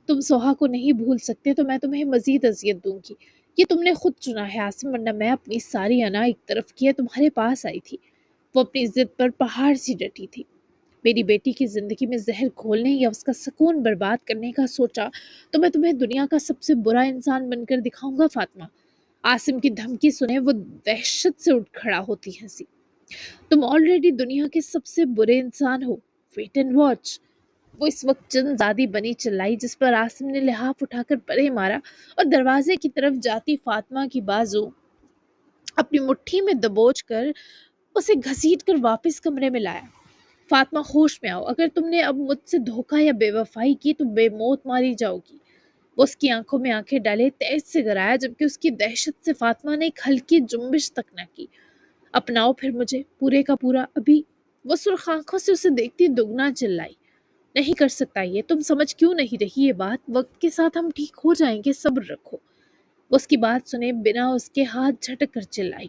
تم سوہا کو نہیں بھول سکتے تو میں تمہیں مزید اذیت دوں گی۔ یہ تم نے خود چنا ہے عاصم، ورنہ میں اپنی ساری انا ایک طرف کیے تمہارے پاس آئی تھی۔ وہ اپنی ضد پر پہاڑ سی ڈٹی تھی۔ میری بیٹی کی زندگی میں زہر گھولنے یا اس کا سکون برباد کرنے کا سوچا تو میں تمہیں دنیا کا سب سے برا انسان بن کر دکھاؤں گا فاطمہ۔ عاصم کی دھمکی سنے وہ وحشت سے اٹھ کھڑا ہوتی ہنسی۔ تم آلریڈی دنیا کے سب سے برے انسان ہو، ویٹ اینڈ واچ۔ وہ اس وقت چند زادی بنی چلائی جس پر عاصم نے لحاف اٹھا کر پرے مارا اور دروازے کی طرف جاتی فاطمہ کی بازو اپنی مٹھی میں دبوچ کر اسے گھسیٹ کر واپس کمرے میں لایا۔ فاطمہ ہوش میں آؤ، اگر تم نے اب مجھ سے دھوکہ یا بے وفائی کی تو بے موت ماری جاؤ گی۔ وہ اس کی آنکھوں میں آنکھیں ڈالے تیز سے گرایا، جبکہ اس کی دہشت سے فاطمہ نے ایک ہلکی جنبش تک نہ کی۔ اپناؤ پھر مجھے، پورے کا پورا ابھی۔ وہ سرخ آنکھوں سے اسے دیکھتی دگنا چلائی۔ نہیں کر سکتا یہ، تم سمجھ کیوں نہیں رہی یہ بات؟ وقت کے ساتھ ہم ٹھیک ہو جائیں گے، صبر رکھو۔ وہ اس کی بات سنے بنا اس کے ہاتھ جھٹک کر چلائی۔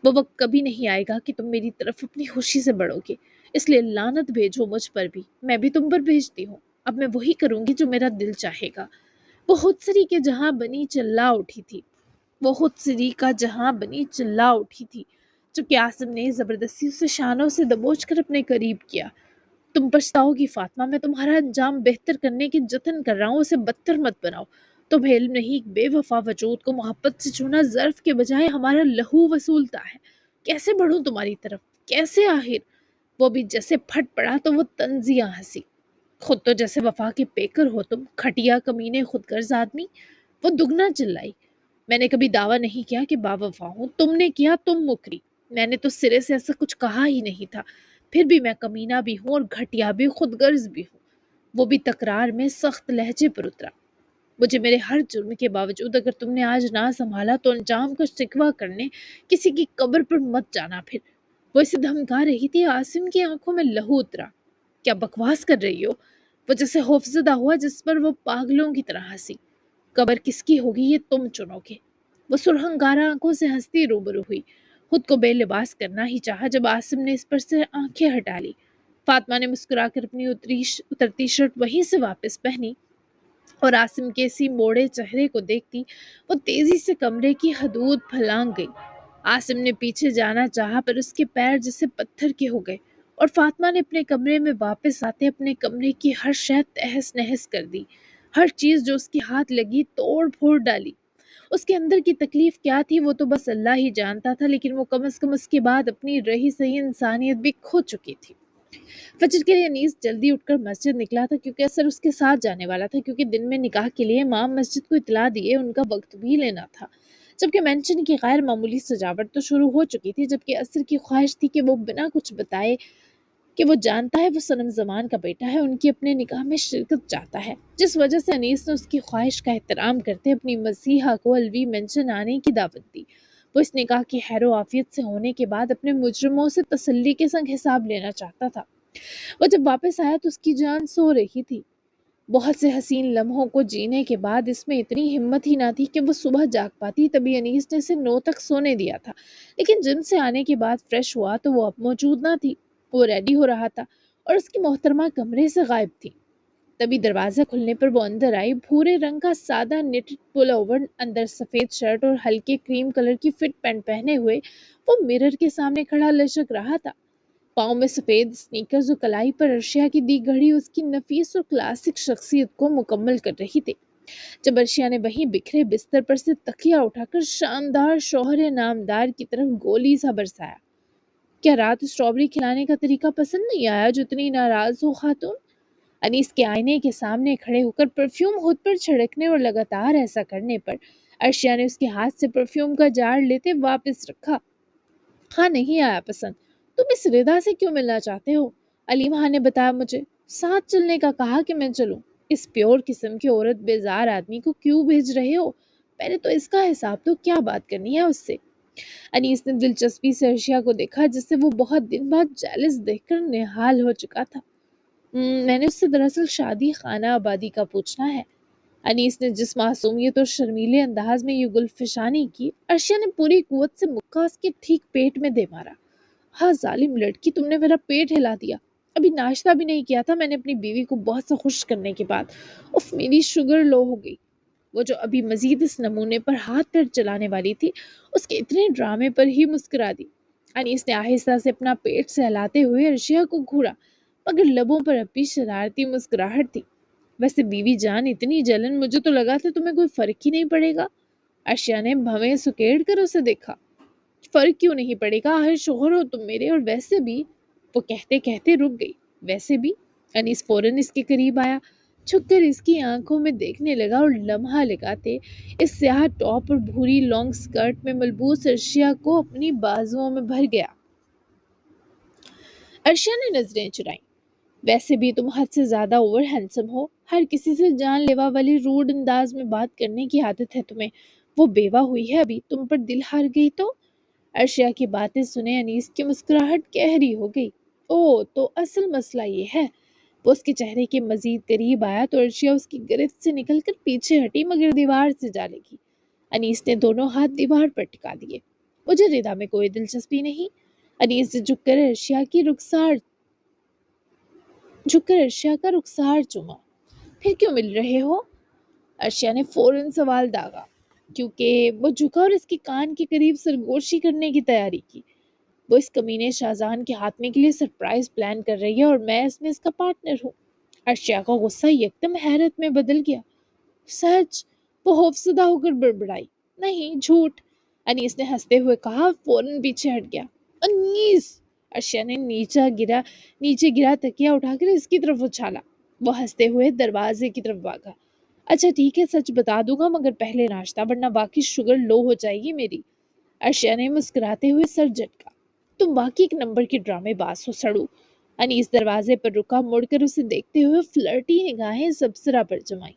وہ وقت کبھی نہیں آئے گا کہ تم میری طرف اپنی خوشی سے بڑھو گے، اس لیے لعنت بھیجو مجھ پر بھی، میں بھی تم پر بھیجتی ہوں۔ اب میں وہی کروں گی جو میرا دل چاہے گا۔ وہ خود سری کے جہاں بنی چلا اٹھی تھی۔ وہ خود سری کا جہاں بنی چلا اٹھی تھی جبکہ عاصم نے زبردستی اسے شانوں سے دبوچ کر اپنے قریب کیا۔ تم پچھتاؤ گی فاطمہ، میں تمہارا انجام بہتر کرنے کے جتن کر رہا ہوں، اسے بدتر مت بناؤ۔ تمہیں علم نہیں، ایک بے وفا وجود کو محبت سے چھونا ظرف کے بجائے ہمارا لہو وصولتا ہے۔ کیسے بڑھوں تمہاری طرف، کیسے آخر؟ وہ بھی جیسے پھٹ پڑا تو وہ طنزیہ ہنسی۔ خود تو جیسے وفا کے پیکر ہو تم، کھٹیا کمینے خود غرض آدمی۔ وہ دگنا چلائی۔ میں نے کبھی دعویٰ نہیں کیا کہ باوفا ہوں، تم نے کیا، تم مکری۔ میں نے تو سرے سے ایسا کچھ کہا ہی نہیں تھا۔ پھر بھی میں کمینہ بھی ہوں اور گھٹیا بھی، خود غرض بھی ہوں۔ وہ بھی تکرار میں سخت لہجے پر اترا۔ مجھے میرے ہر جرم کے باوجود اگر تم نے آج نہ سنبھالا تو انجام کا شکوہ کرنے کسی کی قبر پر مت جانا پھر۔ وہ اسے دھمکا رہی تھی۔ عاصم کی آنکھوں میں لہو اترا۔ کیا بکواس کر رہی ہو؟ وہ جیسے خوفزدہ ہوا جس پر وہ پاگلوں کی طرح ہنسی۔ قبر کس کی ہوگی یہ تم چنو گے۔ وہ سرہنگارہ آنکھوں سے ہنستی روبرو ہوئی۔ خود کو بے لباس کرنا ہی چاہا جب عاصم نے اس پر سے آنکھیں ہٹا لی۔ فاطمہ نے مسکرا کر اپنی اترتی شرٹ وہیں سے واپس پہنی اور عاصم کے اسی موڑے چہرے کو دیکھتی وہ تیزی سے کمرے کی حدود پھلانگ گئی۔ عاصم نے پیچھے جانا چاہا پر اس کے پیر جیسے پتھر کے ہو گئے اور فاطمہ نے اپنے کمرے میں واپس آتے اپنے کمرے کی ہر شے تہس نہس کر دی۔ ہر چیز جو اس کے ہاتھ لگی توڑ پھوڑ ڈالی۔ اس کے اندر کی تکلیف کیا تھی وہ تو بس اللہ ہی جانتا تھا، لیکن وہ کم از کم اس کے بعد اپنی رہی سہی انسانیت بھی کھو چکی تھی۔ فجر کے لیے انیس جلدی اٹھ کر مسجد نکلا تھا کیونکہ اثر اس کے ساتھ جانے والا تھا، کیونکہ دن میں نکاح کے لیے امام مسجد کو اطلاع دیے ان کا وقت بھی لینا تھا، جبکہ مینشن کی غیر معمولی سجاوٹ تو شروع ہو چکی تھی، جبکہ اثر کی خواہش تھی کہ وہ بنا کچھ بتائے کہ وہ جانتا ہے وہ صنم زمان کا بیٹا ہے، ان کی اپنے نکاح میں شرکت چاہتا ہے، جس وجہ سے انیس نے اس کی خواہش کا احترام کرتے اپنی مسیحا کو الوی مینشن آنے کی دعوت دی۔ وہ اس نکاح کی خیر و عافیت سے ہونے کے بعد اپنے مجرموں سے تسلی کے سنگ حساب لینا چاہتا تھا۔ وہ جب واپس آیا تو اس کی جان سو رہی تھی۔ بہت سے حسین لمحوں کو جینے کے بعد اس میں اتنی ہمت ہی نہ تھی کہ وہ صبح جاگ پاتی، تبھی انیس نے اسے 9 تک سونے دیا تھا، لیکن جم سے آنے کے بعد فریش ہوا تو وہ اب موجود نہ تھی۔ وہ ریڈی ہو رہا تھا اور اس کی محترمہ کمرے سے غائب تھی۔ تبھی دروازہ کھلنے پر وہ اندر آئی۔ بھورے رنگ کا سادہ نیٹڈ پل اوور، اندر سفید شرٹ اور ہلکے کریم کلر کی فٹ پینٹ پہنے ہوئے وہ مرر کے سامنے کھڑا لچک رہا تھا۔ پاؤں میں سفید سنیکرز اور کلائی پر ارشیا کی دی گھڑی اس کی نفیس اور کلاسک شخصیت کو مکمل کر رہی تھی۔ جب ارشیا نے وہیں بکھرے بستر پر سے تکیہ اٹھا کر شاندار شوہر نامدار کی طرف گولی سا برسایا، کیا رات اسٹرابری کھلانے کا طریقہ پسند نہیں آیا جو اتنی ناراض ہو خاتون؟ انیس کے آئینے کے سامنے کھڑے ہو کر پرفیوم خود پر چھڑکنے اور لگاتار ایسا کرنے پر ارشیا نے اس کے ہاتھ سے پرفیوم کا جار لیتے واپس رکھا۔ ہاں، نہیں آیا پسند؟ تم اس ردا سے کیوں ملنا چاہتے ہو؟ علیمہ نے بتایا مجھے، ساتھ چلنے کا کہا کہ میں چلوں۔ اس پیور قسم کی عورت بیزار آدمی کو کیوں بھیج رہے ہو؟ پہلے تو اس کا حساب تو کیا بات کرنی ہے اس سے۔ انیس نے دلچسپی سے ارشیا کو دیکھا جس سے وہ بہت دن بعد جیلس دیکھ کر نہال ہو چکا تھا۔ میں نے اس سے دراصل شادی خانہ آبادی کا پوچھنا ہے۔ انیس نے جس معصومیت اور شرمیلے انداز میں یہ گلفشانی کی، ارشیا نے پوری قوت سے مکہ اس کے ٹھیک پیٹ میں دے مارا۔ ہاں ظالم لڑکی، تم نے میرا پیٹ ہلا دیا۔ ابھی ناشتہ بھی نہیں کیا تھا میں نے اپنی بیوی کو بہت سے خوش کرنے کے بعد۔ اف، میری شوگر لو ہو گئی۔ وہ جو ابھی مزید اس نمونے پر ہاتھ پیر چلانے والی تھی، اس کے اتنے ڈرامے پر ہی مسکرا دی۔ انیس نے آہستہ سے اپنا پیٹ سہلاتے ہوئے ارشیا کو گھورا، مگر لبوں پر اب بھی شرارتی مسکراہٹ تھی۔ ویسے بیوی جان، اتنی جلن، مجھے تو لگا تھا تمہیں کوئی فرق ہی نہیں پڑے گا۔ ارشیا نے بھویں سکیڑ کر اسے دیکھا۔ فرق کیوں نہیں پڑے گا؟ آخر شوہر ہو تم میرے، اور ویسے بھی، وہ کہتے کہتے رک گئی۔ ویسے بھی؟ انیس فوراً اس کے قریب آیا، چھک کر اس کی آنکھوں میں دیکھنے لگا اور لمحہ لگاتے اس سیاہ ٹاپ اور بھوری لانگ سکرٹ میں ملبوس ارشیا کو اپنی بازوؤں میں بھر گیا۔ ارشیا نے نظریں چرائیں۔ ویسے بھی تم حد سے زیادہ اوور ہینڈسم ہو، ہر کسی سے جان لیوا والی روڈ انداز میں بات کرنے کی عادت ہے تمہیں۔ وہ بیوہ ہوئی ہے ابھی، تم پر دل ہار گئی تو؟ ارشیا کی باتیں سنے انیس کی مسکراہٹ گہری ہو گئی۔ او، تو اصل مسئلہ یہ ہے۔ وہ اس کے چہرے کے مزید قریب آیا تو ارشیا اس کی گرفت سے نکل کر پیچھے ہٹی، مگر دیوار سے جا لگی۔ انیس نے دونوں ہاتھ دیوار پر ٹکا دیے۔ مجھے ردا میں کوئی دلچسپی نہیں۔ انیس نے جھک کر ارشیا کا رخسار چوما۔ پھر کیوں مل رہے ہو؟ ارشیا نے فوراً سوال داغا، کیونکہ وہ جھکا اور اس کے کان کے قریب سرگوشی کرنے کی تیاری کی۔ وہ اس کمینے شاہجہان کے خاتمے کے لیے سرپرائز پلان کر رہی ہے اور میں اس کا پارٹنر ہوں۔ ارشیا کا غصہ یکدم حیرت میں بدل گیا۔ سچ؟ وہ خوفزدہ ہو کر بڑبڑائی۔ نہیں، جھوٹ، انیس نے ہنستے ہوئے کہا، فوراً پیچھے ہٹ گیا۔ انیس! ارشیا نے نیچے گرا تکیہ اٹھا کر اس کی طرف اچھالا۔ وہ ہنستے ہوئے دروازے کی طرف بھاگا۔ اچھا ٹھیک ہے، سچ بتا دوں گا، مگر پہلے ناشتہ، ورنہ باقی شوگر لو ہو جائے گی میری۔ ارشیا نے مسکراتے ہوئے سر جھٹکا۔ تم واقعی ایک نمبر کی ڈرامے باز ہو سڑو۔ انیس دروازے پر رکا، مڑ کر اسے دیکھتے ہوئے فلرٹی نگاہیں سبسرا پر جمائی۔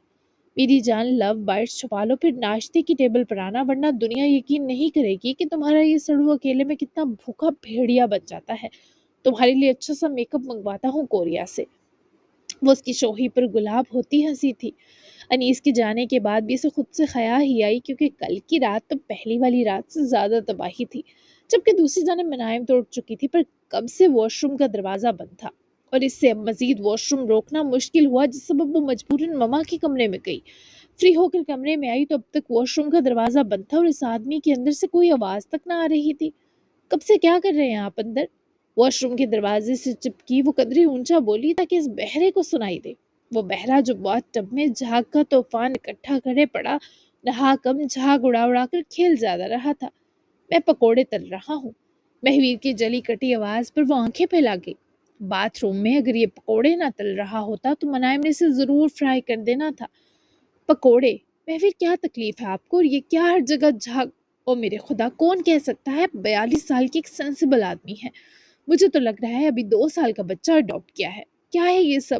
میری جان، لو بائٹس چھپا لو، پھر ناشتے کی ٹیبل پر آنا، ورنہ دنیا یقین نہیں کرے گی کہ تمہارا یہ سڑو اکیلے میں کتنا بھوکا بھیڑیا بن جاتا ہے۔ تمہارے لیے اچھا سا میک اپ منگواتا ہوں کوریا سے۔ وہ اس کی شوخی پر گلاب ہوتی ہنسی تھی۔ انیس کے جانے کے بعد بھی اسے خود سے خیا ہی آئی، کیونکہ کل کی رات تو پہلی والی رات سے زیادہ تباہی تھی، جبکہ دوسری جانب منائم تو اٹھ چکی تھی، پر کب سے واش روم کا دروازہ بند تھا اور اس سے اب مزید واش روم روکنا مشکل ہوا، جس سبب وہ مجبوراً مما کے کمرے میں گئی۔ فری ہو کر کمرے میں آئی تو اب تک واش روم کا دروازہ بند تھا اور اس آدمی کے اندر سے کوئی آواز تک نہ آ رہی تھی۔ کب سے کیا کر رہے ہیں آپ اندر؟ واش روم کے دروازے سے چپکی وہ قدرے اونچا بولی تاکہ اس بہرے کو سنائی دے۔ وہ بہرا جو باتھ ٹب میں جھاگ کا طوفان اکٹھا کرے پڑا، نہا کم جھاگ اڑا کر کھیل زیادہ رہا تھا۔ میں پکوڑے تل رہا ہوں۔ مہویر کی جلی کٹی آواز پر وہ آنکھیں پھیلا گئی۔ باتھ روم میں اگر یہ پکوڑے نہ تل رہا ہوتا تو منائم نے اسے ضرور فرائی کر دینا تھا۔ پکوڑے؟ مہویر، کیا تکلیف ہے آپ کو؟ اور یہ کیا ہر جگہ جھاگ؟ او میرے خدا، کون کہہ سکتا ہے؟ 42 سال کی ایک سینسیبل آدمی ہے۔ مجھے تو لگ رہا ہے ابھی 2 سال کا بچہ اڈاپٹ کیا ہے۔ کیا ہے یہ سب؟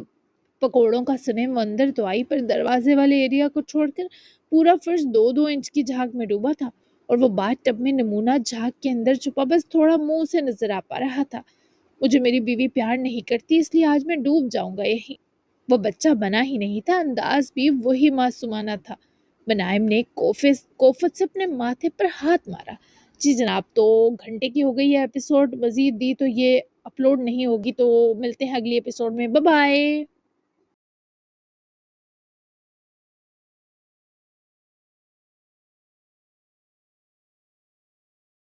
پکوڑوں کا سنے وہ اندر تو آئی، پر دروازے والے ایریا کو چھوڑ کر پورا فرش 2-2 انچ کی جھاگ میں ڈوبا تھا اور وہ باتھ ٹب میں نمونہ جھاگ کے اندر چھپا بس تھوڑا منہ سے نظر آ پا رہا تھا۔ مجھے میری بیوی پیار نہیں کرتی، اس لیے آج میں ڈوب جاؤں گا یہیں۔ وہ بچہ بنا ہی نہیں تھا، انداز بھی وہی معصومانہ تھا۔ منائم نے کوفت سے اپنے ماتھے پر ہاتھ مارا۔ جی جناب، تو گھنٹے کی ہو گئی ہے ایپیسوڈ، مزید دی تو یہ اپلوڈ نہیں ہوگی، تو ملتے ہیں اگلی ایپیسوڈ میں۔ Bye bye.